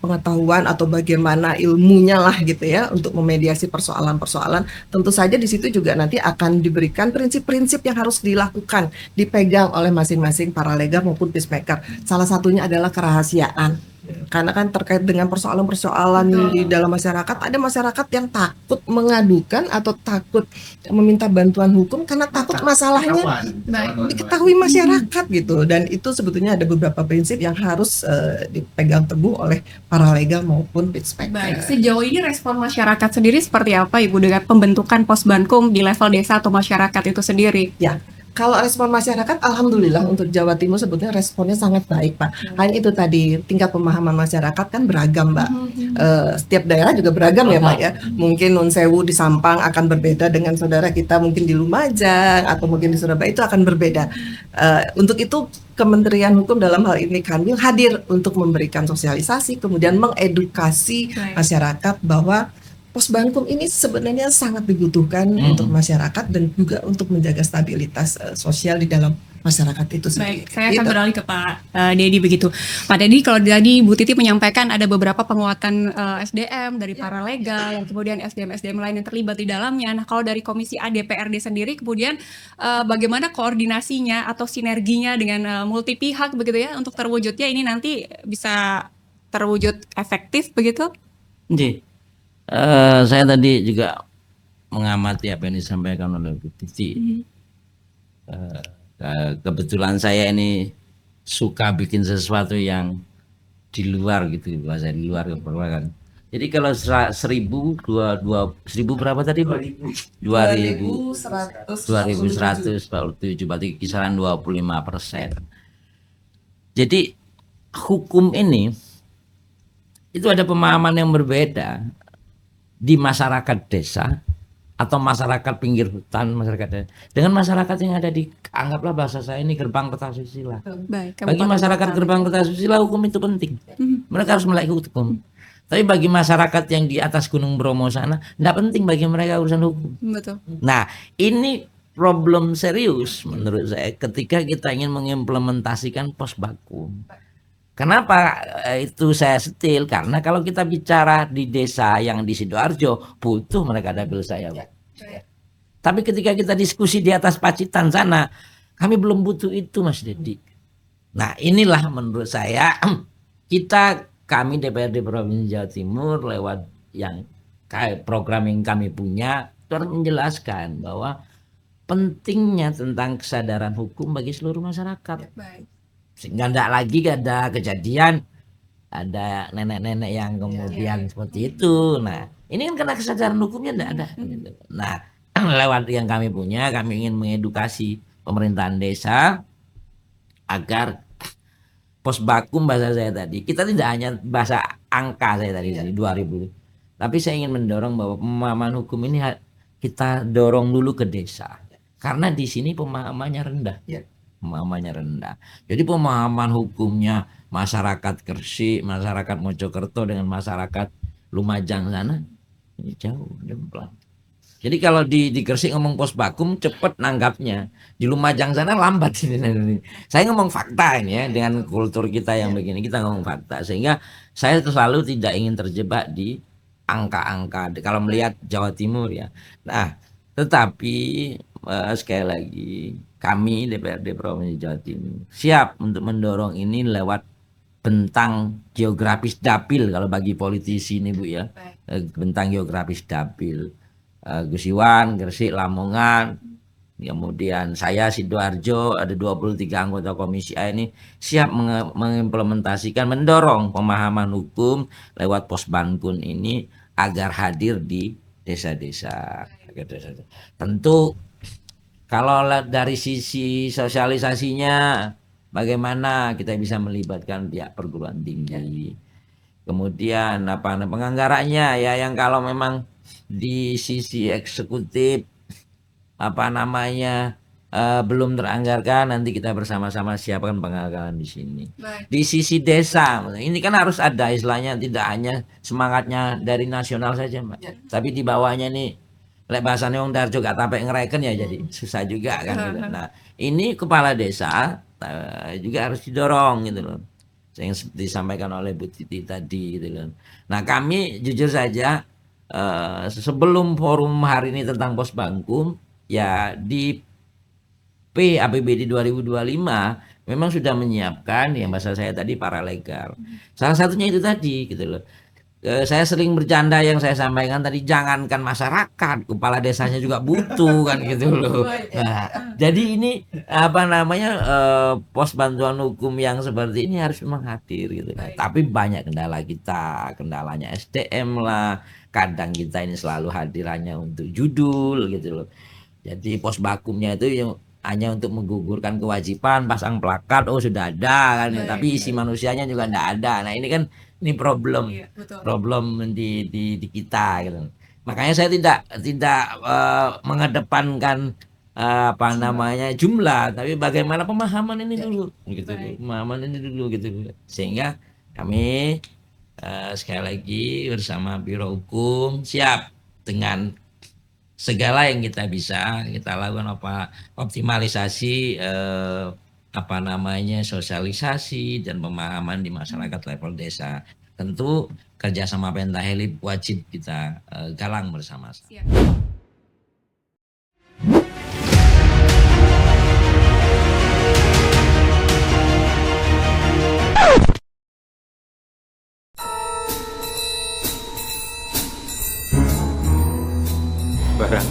pengetahuan atau bagaimana ilmunya lah gitu ya untuk memediasi persoalan-persoalan. Tentu saja di situ juga nanti akan diberikan prinsip-prinsip yang harus dilakukan, dipegang oleh masing-masing paralegal maupun peacemaker. Salah satunya adalah kerahasiaan. Karena kan terkait dengan persoalan-persoalan di dalam masyarakat, ada masyarakat yang takut mengadukan atau takut meminta bantuan hukum karena takut masalahnya diketahui masyarakat gitu. Dan itu sebetulnya ada beberapa prinsip yang harus dipegang teguh oleh paralegal maupun peacemaker. Baik, sejauh ini respon masyarakat sendiri seperti apa Ibu dengan pembentukan Posbankum di level desa atau masyarakat itu sendiri? Ya, kalau respon masyarakat, alhamdulillah untuk Jawa Timur sebetulnya responnya sangat baik Pak. Hanya itu tadi, tingkat pemahaman masyarakat kan beragam Mbak. Setiap daerah juga beragam ya Pak ya. Mungkin Nun Sewu di Sampang akan berbeda dengan saudara kita mungkin di Lumajang atau mungkin di Surabaya, itu akan berbeda. Untuk itu Kementerian Hukum dalam hal ini Kanwil hadir untuk memberikan sosialisasi, kemudian mengedukasi masyarakat bahwa Posbankum ini sebenarnya sangat dibutuhkan untuk masyarakat dan juga untuk menjaga stabilitas sosial di dalam masyarakat itu sendiri. Baik, saya akan beralih ke Pak Dedi begitu. Pak Dedi, kalau tadi Bu Titi menyampaikan ada beberapa penguatan SDM dari paralegal, yang kemudian SDM-SDM lain yang terlibat di dalamnya. Nah, kalau dari Komisi A DPRD sendiri, kemudian bagaimana koordinasinya atau sinerginya dengan multi pihak begitu ya, untuk terwujudnya ini nanti bisa terwujud efektif begitu? Jadi, saya tadi juga mengamati apa yang disampaikan oleh Bu Titi. Kebetulan saya ini suka bikin sesuatu yang di luar gitu, bahasa di luar kepala. Jadi kalau 1000 berapa tadi Pak? 2147, berarti kisaran 25%. Jadi hukum ini itu ada pemahaman yang berbeda di masyarakat desa atau masyarakat pinggir hutan, masyarakat dengan masyarakat yang ada di, anggaplah bahasa saya ini gerbang Kertasusila. Baik, Bagi masyarakat gerbang Kertasusila hukum itu penting. Mereka harus melek hukum. Tapi bagi masyarakat yang di atas Gunung Bromo sana, tidak penting bagi mereka urusan hukum. Betul. Nah, ini problem serius menurut saya ketika kita ingin mengimplementasikan pos bakum. Kenapa itu saya setil? Karena kalau kita bicara di desa yang di Sidoarjo, butuh mereka dapil saya. Tapi ketika kita diskusi di atas Pacitan sana, kami belum butuh itu, Mas Dedi. Nah, inilah menurut saya kami DPRD Provinsi Jawa Timur lewat yang program yang kami punya harus menjelaskan bahwa pentingnya tentang kesadaran hukum bagi seluruh masyarakat. Sehingga tidak lagi ada kejadian ada nenek-nenek yang kemudian seperti itu. Nah, ini kan karena kesadaran hukumnya tidak ada. Nah, lewat yang kami punya, kami ingin mengedukasi pemerintahan desa agar pos bakum bahasa saya tadi, kita tidak hanya bahasa angka saya tadi 2000, tapi saya ingin mendorong bahwa pemahaman hukum ini kita dorong dulu ke desa, karena di sini pemahamannya rendah. Pemahamannya rendah. Jadi pemahaman hukumnya masyarakat Gresik, masyarakat Mojokerto dengan masyarakat Lumajang sana ini jauh jomplang. Jadi kalau di Gresik ngomong pos bakum cepet nanggapnya, di Lumajang sana lambat ini. Saya ngomong fakta ini ya, dengan kultur kita yang begini kita ngomong fakta, sehingga saya selalu tidak ingin terjebak di angka-angka kalau melihat Jawa Timur ya. Nah, tetapi sekali lagi kami DPRD Provinsi Jawa Timur siap untuk mendorong ini lewat bentang geografis dapil kalau bagi politisi ini Bu ya. Bentang geografis dapil. Gus Iwan, Gresik, Lamongan, kemudian saya Sidoarjo, ada 23 anggota Komisi A ini siap mengimplementasikan, mendorong pemahaman hukum lewat pos bakum ini agar hadir di desa-desa. Tentu kalau dari sisi sosialisasinya bagaimana kita bisa melibatkan pihak perguruan tinggi. Kemudian penganggarannya ya, yang kalau memang di sisi eksekutif belum teranggarkan, nanti kita bersama-sama siapkan penganggaran di sini. Di sisi desa ini kan harus ada istilahnya, tidak hanya semangatnya dari nasional saja Mbak, tapi di bawahnya nih lek bahasanya wong Darjo gak tapek ngereken ya, jadi susah juga kan gitu. Nah, ini kepala desa juga harus didorong gitu loh, yang seperti disampaikan oleh Bu Titi tadi gitu loh. Nah, kami jujur saja sebelum forum hari ini tentang pos bakum ya, di APBD 2025 memang sudah menyiapkan yang bahasa saya tadi paralegal. Salah satunya itu tadi gitu loh. Saya sering bercanda yang saya sampaikan tadi, jangankan masyarakat, kepala desanya juga butuh kan gitu loh. Nah, jadi ini pos bantuan hukum yang seperti ini harus memang hadir gitu. Tapi banyak kendala kita, kendalanya SDM lah. Kadang kita ini selalu hadirannya untuk judul gitu loh. Jadi pos bakumnya itu yang hanya untuk menggugurkan kewajiban, pasang plakat, oh sudah ada kan, tapi isi manusianya juga tidak ada. Nah, ini kan problem di kita gitu. Makanya saya tidak mengedepankan jumlah, tapi bagaimana pemahaman ini dulu gitu. Pemahaman ini dulu gitu. Sehingga kami sekali lagi bersama Biro Hukum siap dengan segala yang kita bisa kita lakukan optimalisasi sosialisasi dan pemahaman di masyarakat level desa. Tentu kerjasama Pentahelip wajib kita galang bersama-sama. Barang.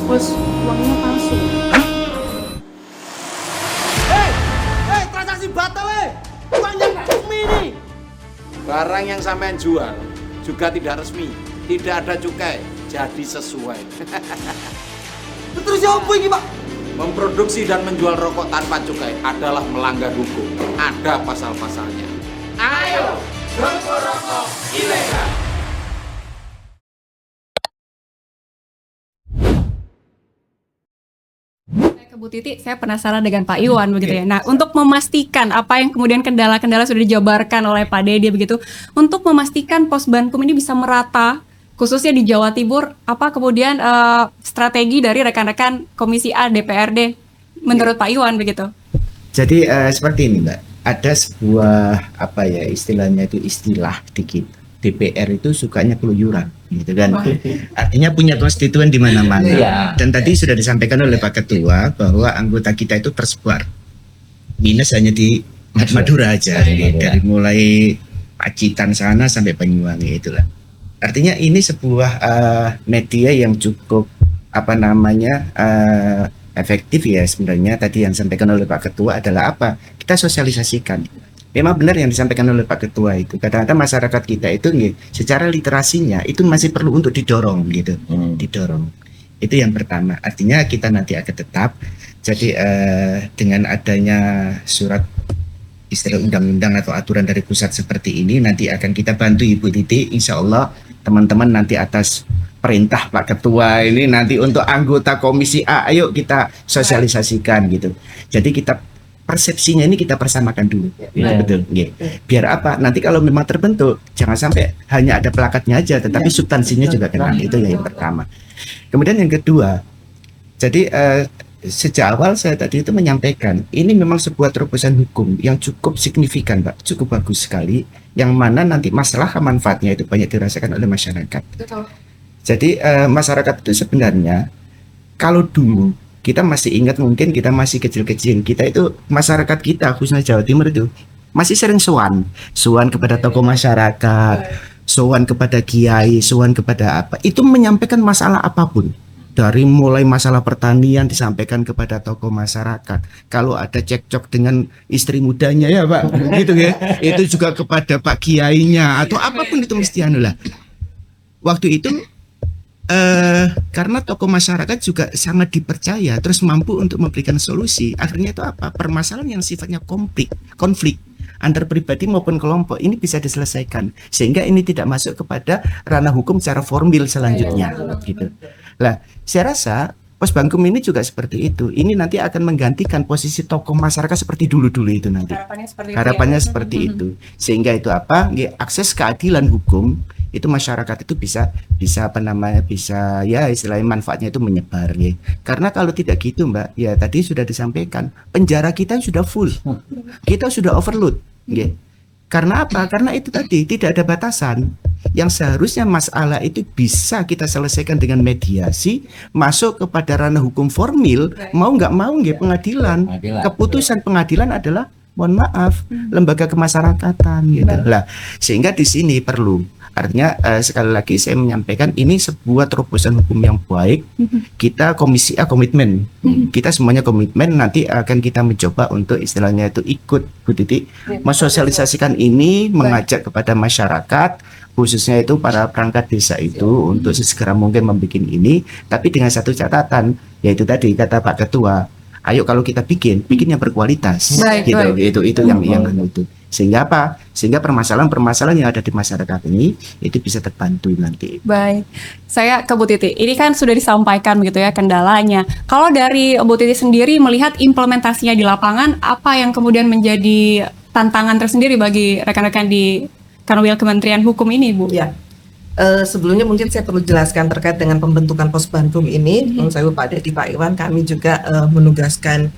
Bos, uangnya palsu. Transaksi batal uangnya resmi nih. Barang yang sampean jual juga tidak resmi. tidak ada cukai, jadi sesuai. Terus ya apa ini, Pak? Memproduksi dan menjual rokok tanpa cukai adalah melanggar hukum. Ada pasal-pasalnya. Ayo, gempur rokok ilegal. Ke Bu Titi, saya penasaran dengan Pak Iwan begitu ya. Nah, untuk memastikan apa yang kemudian kendala-kendala sudah dijabarkan oleh Pak Dedi begitu, untuk memastikan Posbankum ini bisa merata, khususnya di Jawa Timur, apa kemudian strategi dari rekan-rekan Komisi A DPRD menurut Pak Iwan begitu? Jadi seperti ini Mbak, ada sebuah apa ya istilahnya itu istilah dikit. DPR itu sukanya keluyuran, gitu kan? Artinya punya konstituen di mana-mana. Iya. Dan tadi sudah disampaikan oleh Pak Ketua bahwa anggota kita itu tersebar. Minus hanya di Madura aja, dari mulai Pacitan sana sampai Banyuwangi itulah. Artinya ini sebuah media yang cukup apa namanya efektif ya sebenarnya. Tadi yang disampaikan oleh Pak Ketua adalah apa? Kita sosialisasikan. Memang benar yang disampaikan oleh Pak Ketua itu. Kadang-kadang masyarakat kita itu secara literasinya itu masih perlu untuk didorong gitu, didorong. Itu yang pertama. Artinya kita nanti akan tetap. Jadi dengan adanya surat istilah undang-undang atau aturan dari pusat seperti ini, nanti akan kita bantu Ibu Titi. Insya Allah teman-teman nanti atas perintah Pak Ketua ini nanti untuk anggota Komisi A, ayo kita sosialisasikan gitu. Jadi kita persepsinya ini kita persamakan dulu, betul. Biar apa? Nanti kalau memang terbentuk, jangan sampai hanya ada plakatnya aja, tetapi substansinya juga kena. Itu yang pertama. Kemudian yang kedua, jadi sejak awal saya tadi itu menyampaikan, ini memang sebuah terobosan hukum yang cukup signifikan, Pak, cukup bagus sekali, yang mana nanti masalah manfaatnya itu banyak dirasakan oleh masyarakat. Betul. Jadi masyarakat itu sebenarnya kalau dulu kita masih ingat, mungkin kita masih kecil-kecil, kita itu masyarakat kita khususnya Jawa Timur itu masih sering sowan kepada tokoh masyarakat, sowan kepada kiai, sowan kepada apa, itu menyampaikan masalah apapun. Dari mulai masalah pertanian disampaikan kepada tokoh masyarakat. Kalau ada cekcok dengan istri mudanya ya Pak, gitu ya. Itu juga kepada Pak Kiainya atau apapun itu mesti anu lah. Waktu itu karena tokoh masyarakat juga sangat dipercaya, terus mampu untuk memberikan solusi. Akhirnya itu apa? Permasalahan yang sifatnya konflik antar pribadi maupun kelompok ini bisa diselesaikan, sehingga ini tidak masuk kepada ranah hukum secara formil selanjutnya, gitu. Lah, saya rasa Posbankum ini juga seperti itu. Ini nanti akan menggantikan posisi tokoh masyarakat seperti dulu-dulu itu nanti. Harapannya seperti itu. Sehingga itu apa? Akses keadilan hukum itu masyarakat itu bisa apa namanya, bisa ya istilahnya manfaatnya itu menyebar ya. Karena kalau tidak gitu Mbak, ya tadi sudah disampaikan, penjara kita sudah full, kita sudah overload ya. Karena apa? Karena itu tadi tidak ada batasan. Yang seharusnya masalah itu bisa kita selesaikan dengan mediasi, masuk kepada ranah hukum formil, mau nggak mau nggih pengadilan. Keputusan pengadilan adalah mohon maaf lembaga kemasyarakatan gitu lah. Sehingga di sini perlu, artinya sekali lagi saya menyampaikan ini sebuah terobosan hukum yang baik. Kita Komisi A komitmen, kita semuanya komitmen, nanti akan kita mencoba untuk istilahnya itu ikut Bu Titi mensosialisasikan ini, mengajak kepada masyarakat khususnya itu para perangkat desa itu untuk sesegera mungkin membuat ini, tapi dengan satu catatan, yaitu tadi kata Pak Ketua, ayo kalau kita bikin yang berkualitas, gitu. Itu yang itu. Sehingga apa? Sehingga permasalahan yang ada di masyarakat ini itu bisa terbantu nanti. Baik, saya ke Bu Titi. Ini kan sudah disampaikan begitu ya kendalanya. Kalau dari Bu Titi sendiri melihat implementasinya di lapangan, apa yang kemudian menjadi tantangan tersendiri bagi rekan-rekan di Kanwil Kementerian Hukum ini, Bu? Ya. Sebelumnya mungkin saya perlu jelaskan terkait dengan pembentukan Posbankum ini. Saya Pak Dedi, Pak Iwan, kami juga menugaskan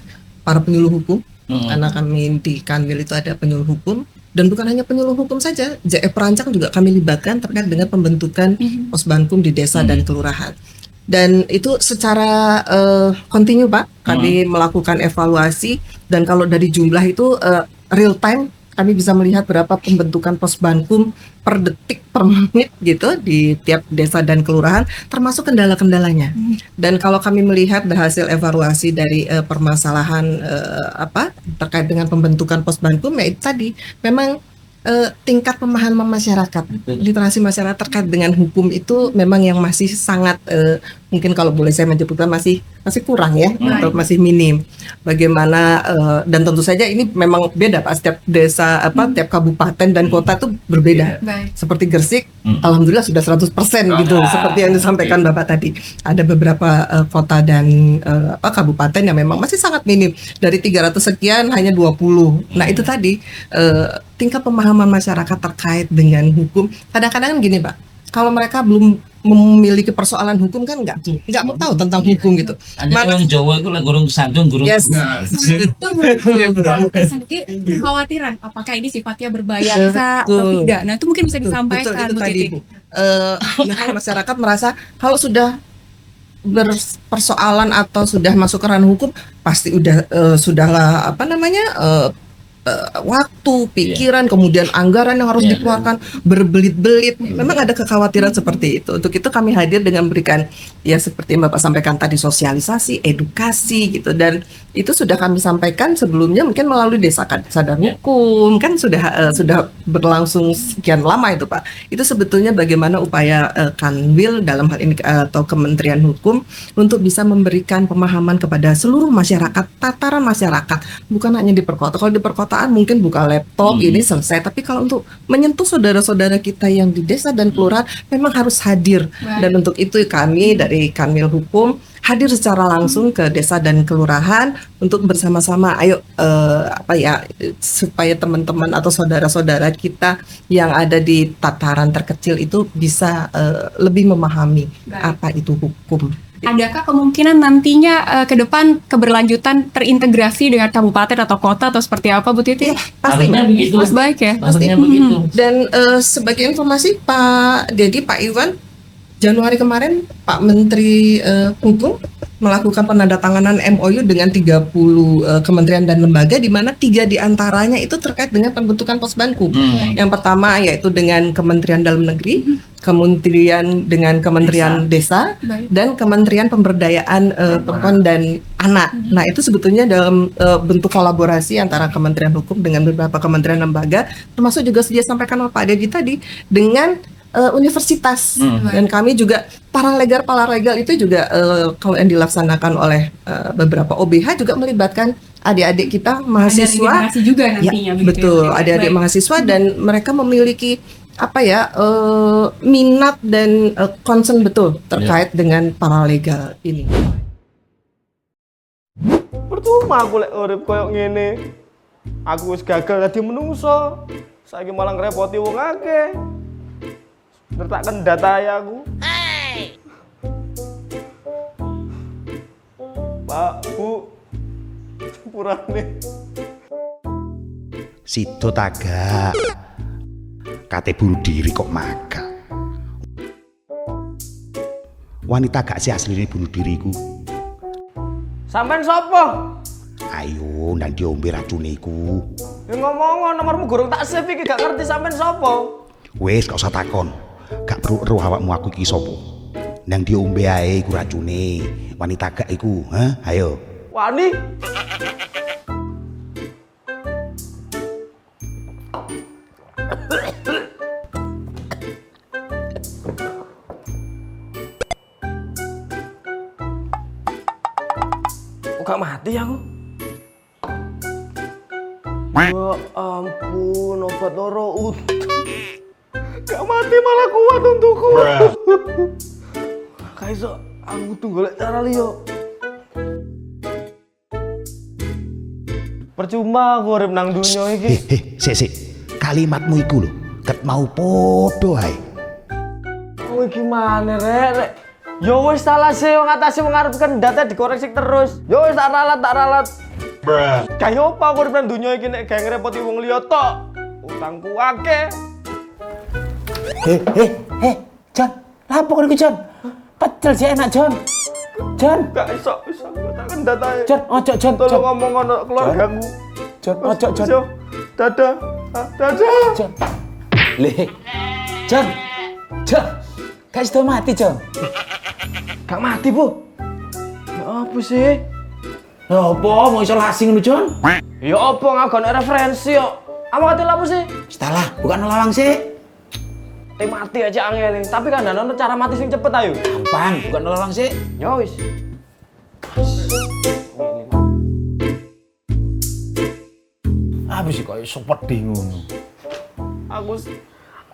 para penyuluh hukum. Karena kami di Kanwil itu ada penyuluh hukum, dan bukan hanya penyuluh hukum saja, JF Perancang juga kami libatkan terkait dengan pembentukan Posbankum di desa dan kelurahan. Dan itu secara kontinu Pak, kami melakukan evaluasi, dan kalau dari jumlah itu real time kami bisa melihat berapa pembentukan Posbankum per detik, per menit gitu di tiap desa dan kelurahan, termasuk kendala-kendalanya. Dan kalau kami melihat hasil evaluasi dari permasalahan terkait dengan pembentukan Posbankum, ya itu tadi memang tingkat pemahaman masyarakat, literasi masyarakat terkait dengan hukum itu memang yang masih sangat mungkin kalau boleh saya menyebutkan masih kurang ya, atau masih minim. Bagaimana dan tentu saja ini memang beda Pak, setiap desa tiap kabupaten dan kota itu berbeda. Seperti Gresik, alhamdulillah sudah 100% gitu, seperti yang disampaikan Bapak tadi. Ada beberapa kota dan kabupaten yang memang masih sangat minim. Dari 300 sekian hanya 20. Nah, itu tadi tingkat pemahaman masyarakat terkait dengan hukum. Kadang-kadang gini Pak, kalau mereka belum memiliki persoalan hukum kan nggak mau tahu tentang hukum gitu. Orang Jawa itu lah gurung sandung gurung. Yes. Kekhawatiran apakah ini sifatnya berbahaya atau tidak. Nah, itu mungkin bisa disampaikan itu Bu tadi, Titi. Bu. Masyarakat merasa kalau sudah berpersoalan atau sudah masuk ke ranah hukum pasti sudahlah waktu, pikiran, kemudian anggaran yang harus dikeluarkan berbelit-belit. Memang ada kekhawatiran seperti itu. Untuk itu kami hadir dengan memberikan ya seperti yang Bapak sampaikan tadi, sosialisasi, edukasi gitu, dan itu sudah kami sampaikan sebelumnya mungkin melalui Desa Sadar Hukum kan sudah berlangsung sekian lama itu Pak. Itu sebetulnya bagaimana upaya Kanwil dalam hal ini atau Kementerian Hukum untuk bisa memberikan pemahaman kepada seluruh masyarakat, tataran masyarakat, bukan hanya di perkota. Kalau di perkotaan mungkin buka laptop ini selesai, tapi kalau untuk menyentuh saudara-saudara kita yang di desa dan kelurahan memang harus hadir. Dan untuk itu kami dari Kanwil Hukum hadir secara langsung ke desa dan kelurahan untuk bersama-sama supaya teman-teman atau saudara-saudara kita yang ada di tataran terkecil itu bisa lebih memahami apa itu hukum. Adakah kemungkinan nantinya ke depan keberlanjutan terintegrasi dengan kabupaten atau kota atau seperti apa Bu Titi? Pastinya begitu. Baik ya. Pastinya begitu. Dan sebagai informasi Pak Dedi, Pak Iwan, Januari kemarin Pak Menteri Hukum melakukan penandatanganan MOU dengan 30 kementerian dan lembaga, di mana 3 diantaranya itu terkait dengan pembentukan Posbanku. Yang pertama yaitu dengan Kementerian Dalam Negeri, kementerian dengan Kementerian Desa, dan Kementerian Pemberdayaan Perempuan dan Anak. Nah, itu sebetulnya dalam bentuk kolaborasi antara Kementerian Hukum dengan beberapa kementerian lembaga, termasuk juga sudah disampaikan oleh Pak Dedi tadi dengan universitas. Dan kami juga paralegal itu juga kalau yang dilaksanakan oleh beberapa OBH juga melibatkan adik-adik kita mahasiswa. Ada juga nantinya, betul, adik-adik mahasiswa, dan mereka memiliki minat dan concern betul terkait dengan paralegal ini. Percuma aku lek urip koyo ngene. Aku wis gagal dadi menungso. Saiki malah ngrepoti wong akeh. Ngertakkan data aku. Pak, Bu, sepurane. Sido tagak. Kate bunuh diri kok maga. Wanita gak sih asline bunuh diriku. Sampean sapa? Ayo nang diombe racune iku. Ya ngomong nomormu gurung tak save iki gak ngerti sampean sapa. Wes gak usah takon. Gak perlu ero awakmu aku iki sapa. Nang diombe ae iku racune. Wanita gak iku, ayo. Wani. Gak mati aku. Ya ampun, obat loro gak mati malah kuat untukku. Kaiso, aku tuh golek cara liyo. Percuma aku urip nang dunya iki. Sik. Kalimatmu iku lho, ket mau podo ae. Oh gimana rek? Yo wis salah sih wong atase wong arep kendate dikoreksi terus. Yo wis tak ralat. Kayak apa aku urip nang dunya iki nek gawe ngrepoti wong liya tok. Utangku akeh. Jon, lapo kono iki Jon? Pecel sih enak Jon. Jon, gak iso tak kendate. Jon, ojo Jon. Tolong ngomong ono keluargaku. Jon, ojo Jon. Dadah. Jon. Le. Jon. Gak iso mati Jon. Gak mati, Bu. Ya apa sih? Ya apa mau isolasi ngono Jon? Ya apa ngagone referensi kok. Apa kate lapo sih? Setelah, bukan nelawang sih. Mati aja angel nih. Tapi kan ada cara mati sing cepet ayo. Gampang, bukan nelawang sih. Ya wis. Apa sih kok iso pedih ngono?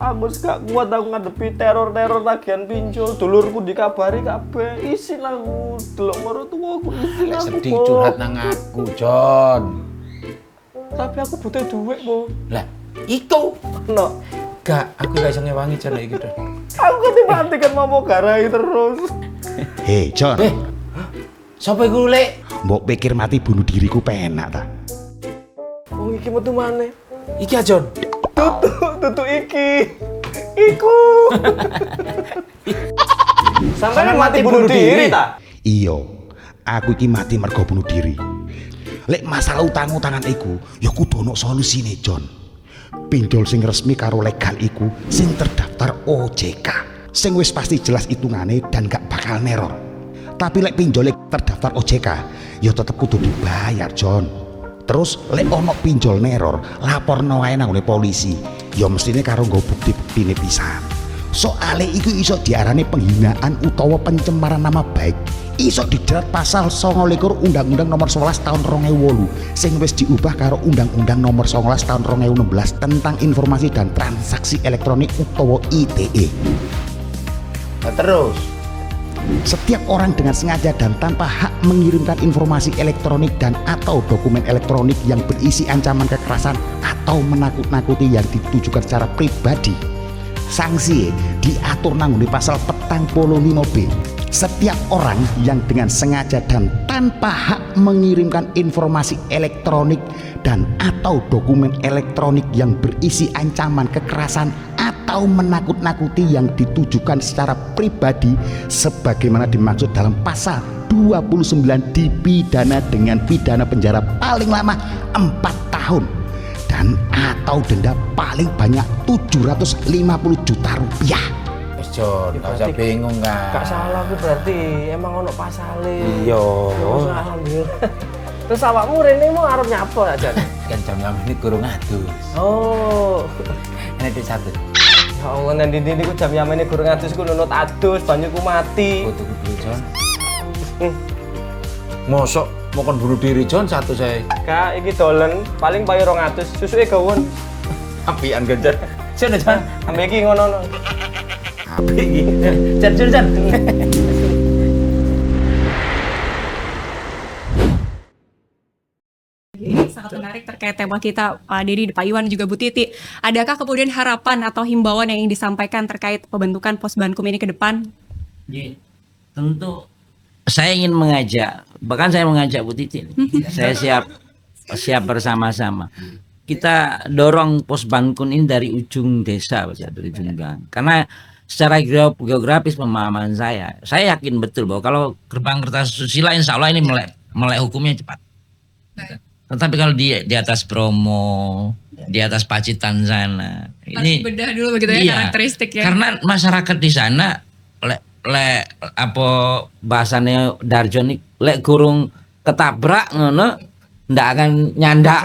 Aku gak kuat aku ngadepi teror-teror tagihan pinjol. Dulurku dikabari kabeh. Isin aku delok maratuwaku isin Lek aku. sedih Po. curhat nang aku, Jon. Tapi aku butuh duit, Po. Lah, iku No. gak aku gak iso ngewangi Jon lek iki, Don. Aku mati kan mau garai terus. Hei, Jon. Sapa iku lek? Mbok pikir mati bunuh diriku penak ta? Oh, iki metu maneh. Iki ya, Jon. Tutu iki. Iku. Sampai mati bunuh diri ta? Iya, aku iki mati mergo bunuh diri. Lek masalah utang-utangan iku, ya kudu ono solusine, Jon. Pinjol sing resmi karo legal iku sing terdaftar OJK. Sing wis pasti jelas hitungane dan gak bakal neror. Tapi lek pinjol terdaftar OJK, ya tetep kudu dibayar, Jon. Terus lek ono pinjol neror, laporno wae nang polisi. Ya mestine karo nggo bukti-buktine pisan. Soale iku iso diarani penghinaan utawa pencemaran nama baik. Iso dijerat pasal 29 Undang-Undang Nomor 11 Tahun 2008 sing wis diubah karo Undang-Undang Nomor 19 Tahun 2016 tentang Informasi dan Transaksi Elektronik utawa ITE. Nah, terus Setiap orang dengan sengaja dan tanpa hak mengirimkan informasi elektronik dan atau dokumen elektronik yang berisi ancaman kekerasan atau menakut-nakuti yang ditujukan secara pribadi. Sanksi diatur nang di pasal 45B. Setiap orang yang dengan sengaja dan tanpa hak mengirimkan informasi elektronik dan atau dokumen elektronik yang berisi ancaman kekerasan atau menakut-nakuti yang ditujukan secara pribadi sebagaimana dimaksud dalam pasal 29 dipidana dengan pidana penjara paling lama 4 tahun dan atau denda paling banyak 750 juta rupiah. Jon, gak usah bingung kan. Gak salah aku berarti emang ono pasale. Iya. Alhamdulillah. Terus awakmu rene mau arep nyapo aja? Kan jam-jam ini kurang adus. Oh. Ini di satu. Ya Allah nanti ini ku jam yamene gurung adus ku nunut adus banyuku mati. Foto dulu Jon. Mosok mau kon bunuh diri Jon satu saya. Kak iki dolen paling payu 200 susuke gawon. Apian genjar. Jon Jon. Ambe iki ngono. Api iki. Jon. Sangat menarik terkait tema kita, Pak Dedi, Pak Iwan, juga Bu Titi. Adakah kemudian harapan atau himbauan yang ingin disampaikan terkait pembentukan Posbankum ini ke depan? Tentu saya ingin mengajak, bahkan saya mengajak Bu Titi. Saya siap bersama-sama. Kita dorong Posbankum ini dari ujung desa, dari ujung gang. Karena secara geografis pemahaman saya yakin betul bahwa kalau gerbang Kertasusila insya Allah ini melek hukumnya cepat. Tetapi kalau di atas Bromo, di atas Pacitan sana, ini bedah dulu begitu ya, karakteristiknya. Karena masyarakat di sana apa bahasanya Darjon ini lek gurung ketabrak ngono ndak akan nyandak.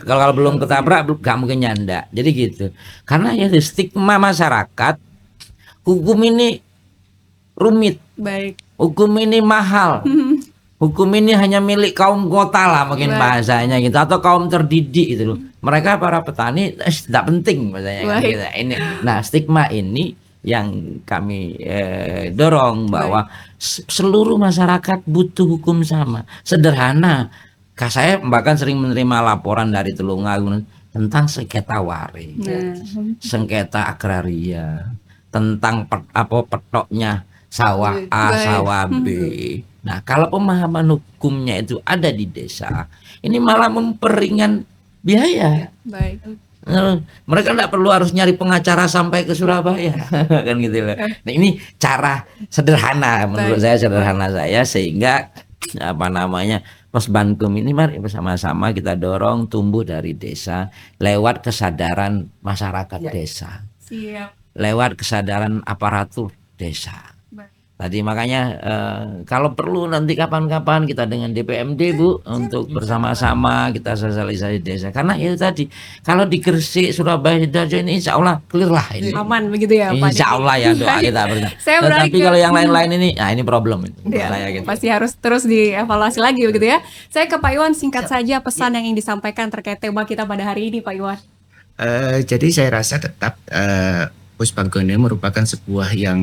Kalau belum ketabrak gak mungkin nyandak. Jadi gitu. Karena ya stigma masyarakat hukum ini rumit. Baik. Hukum ini mahal. Hukum ini hanya milik kaum kota lah mungkin bahasanya gitu, atau kaum terdidik gitu loh. Mereka para petani tidak penting bahasanya gitu. Ini nah stigma ini yang kami dorong bahwa seluruh masyarakat butuh hukum sama, sederhana. Saya bahkan sering menerima laporan dari Tulungagung tentang sengketa waris, sengketa agraria, tentang petoknya sawah A, sawah B. Nah, kalau pemahaman hukumnya itu ada di desa, ini malah memperingan biaya. Baik. Mereka tidak perlu harus nyari pengacara sampai ke Surabaya, kan gitu loh. Nah, ini cara sederhana menurut saya, sederhana saya, sehingga apa namanya Posbankum ini mari bersama-sama kita dorong tumbuh dari desa lewat kesadaran masyarakat desa, Siap. lewat kesadaran aparatur desa. Tadi makanya kalau perlu nanti kapan-kapan kita dengan DPMD Bu untuk bersama-sama kita sosialisasi desa. Karena itu tadi kalau di Gresik, Surabaya, Sidoarjo ini insya Allah clear lah ini. Aman begitu ya Pak. Insya Allah ya doa kita bersama. Saya beralih Tapi ke- kalau yang lain-lain ini, nah ini problem itu. Ya, Saya gitu. pasti harus terus dievaluasi lagi begitu ya. Saya ke Pak Iwan, singkat saja pesan yang ingin disampaikan terkait tema kita pada hari ini Pak Iwan. Jadi saya rasa tetap Puspagon ini merupakan sebuah yang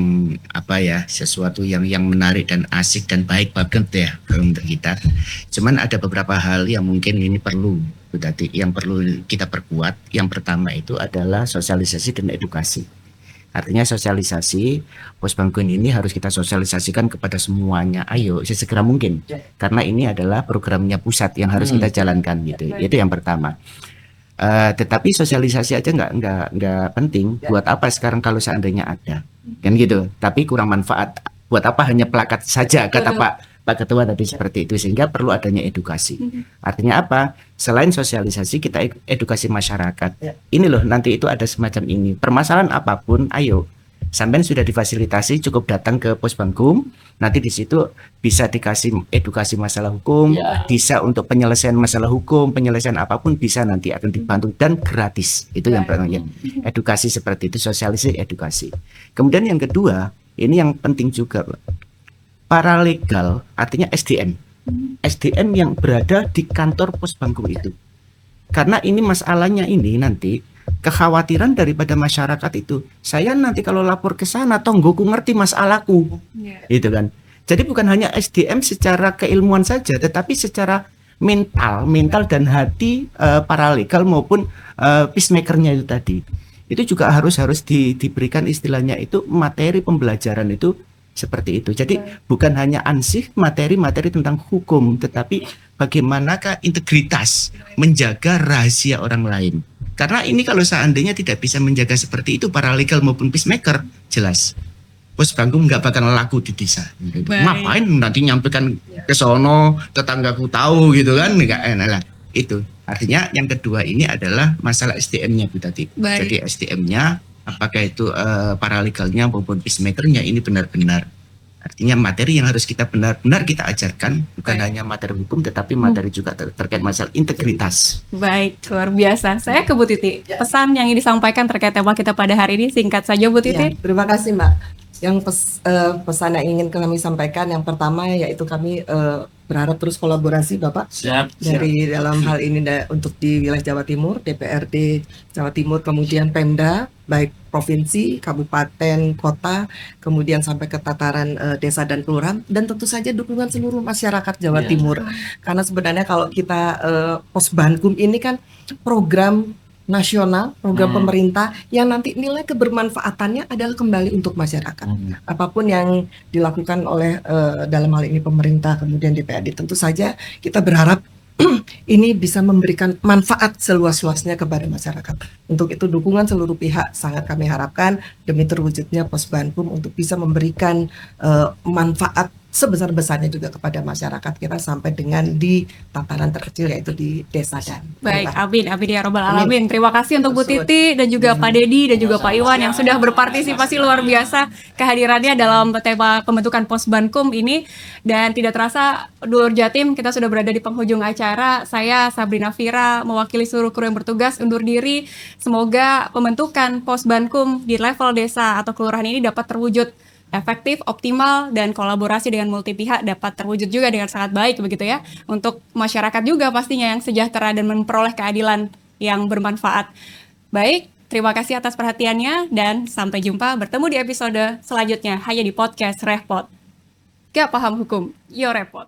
sesuatu yang menarik dan asik dan baik banget ya untuk kita. Cuman ada beberapa hal yang mungkin ini perlu yang perlu kita perkuat. Yang pertama itu adalah sosialisasi dan edukasi. Artinya sosialisasi Puspagon ini harus kita sosialisasikan kepada semuanya. Ayo sesegera mungkin. Karena ini adalah programnya pusat yang harus kita jalankan gitu. Itu yang pertama. Tetapi sosialisasi aja nggak penting. Buat apa sekarang kalau seandainya ada, kan gitu. Tapi kurang manfaat. Buat apa hanya plakat saja kata Pak Ketua tadi seperti itu. Sehingga perlu adanya edukasi. Artinya apa? Selain sosialisasi kita edukasi masyarakat. Ini loh nanti itu ada semacam ini. Permasalahan apapun, ayo. Sampai sudah difasilitasi cukup datang ke Pusbangkum. Nanti di situ bisa dikasih edukasi masalah hukum, bisa untuk penyelesaian masalah hukum, penyelesaian apapun bisa nanti akan dibantu dan gratis. Itu yang pertama ya. Edukasi seperti itu, sosialisasi edukasi. Kemudian yang kedua, ini yang penting juga, Pak. Paralegal artinya SDM. SDM yang berada di kantor Pusbangkum itu. Karena ini masalahnya ini nanti kekhawatiran daripada masyarakat itu, saya nanti kalau lapor ke sana tonggoku ngerti masalahku, gitu kan. Jadi bukan hanya SDM secara keilmuan saja, tetapi secara mental dan hati paralegal maupun peacemakernya itu tadi. Itu juga harus diberikan istilahnya itu materi pembelajaran itu seperti itu. Jadi bukan hanya ansih materi-materi tentang hukum, tetapi bagaimanakah integritas menjaga rahasia orang lain. Karena ini kalau seandainya tidak bisa menjaga seperti itu paralegal maupun peacemaker, jelas Pusbangkum nggak bakal laku di desa. Gitu. Ngapain nanti nyampaikan ke sono, tetanggaku tahu gitu kan, nggak enak lah. Itu artinya yang kedua ini adalah masalah SDM-nya Bu tadi. Jadi SDM-nya apakah itu paralegalnya maupun peacemakernya ini benar-benar. Artinya materi yang harus kita benar-benar kita ajarkan, bukan hanya materi hukum tetapi materi juga terkait masalah integritas. Baik, luar biasa. Saya ke Bu Titi. Pesan yang ingin disampaikan terkait tema kita pada hari ini singkat saja Bu Titi. Terima kasih Mbak. Yang pesan yang ingin kami sampaikan yang pertama yaitu kami berharap terus kolaborasi Bapak dari dalam hal ini untuk di wilayah Jawa Timur, DPRD Jawa Timur, kemudian Pemda, baik provinsi, kabupaten, kota, kemudian sampai ke tataran desa dan kelurahan, dan tentu saja dukungan seluruh masyarakat Jawa Timur. Karena sebenarnya kalau kita Pusbangkum ini kan program nasional, program pemerintah yang nanti nilai kebermanfaatannya adalah kembali untuk masyarakat. Apapun yang dilakukan oleh dalam hal ini pemerintah, kemudian DPRD, tentu saja kita berharap ini bisa memberikan manfaat seluas-luasnya kepada masyarakat. Untuk itu dukungan seluruh pihak sangat kami harapkan demi terwujudnya Pusbangkum untuk bisa memberikan manfaat sebesar-besarnya juga kepada masyarakat kita sampai dengan di tataran terkecil yaitu di desa dan baik, amin ya robbal alamin. Terima kasih untuk Bu Titi dan juga Pak Dedi dan juga Pak Iwan yang sudah berpartisipasi luar biasa kehadirannya dalam tema pembentukan Pusbangkum ini. Dan tidak terasa dulur Jatim kita sudah berada di penghujung acara. Saya Sabrina Fira mewakili seluruh kru yang bertugas undur diri. Semoga pembentukan Pusbangkum di level desa atau kelurahan ini dapat terwujud efektif, optimal, dan kolaborasi dengan multi pihak dapat terwujud juga dengan sangat baik begitu ya, untuk masyarakat juga pastinya yang sejahtera dan memperoleh keadilan yang bermanfaat. Baik, terima kasih atas perhatiannya dan sampai jumpa bertemu di episode selanjutnya hanya di podcast Repot. Gak paham hukum, yo repot.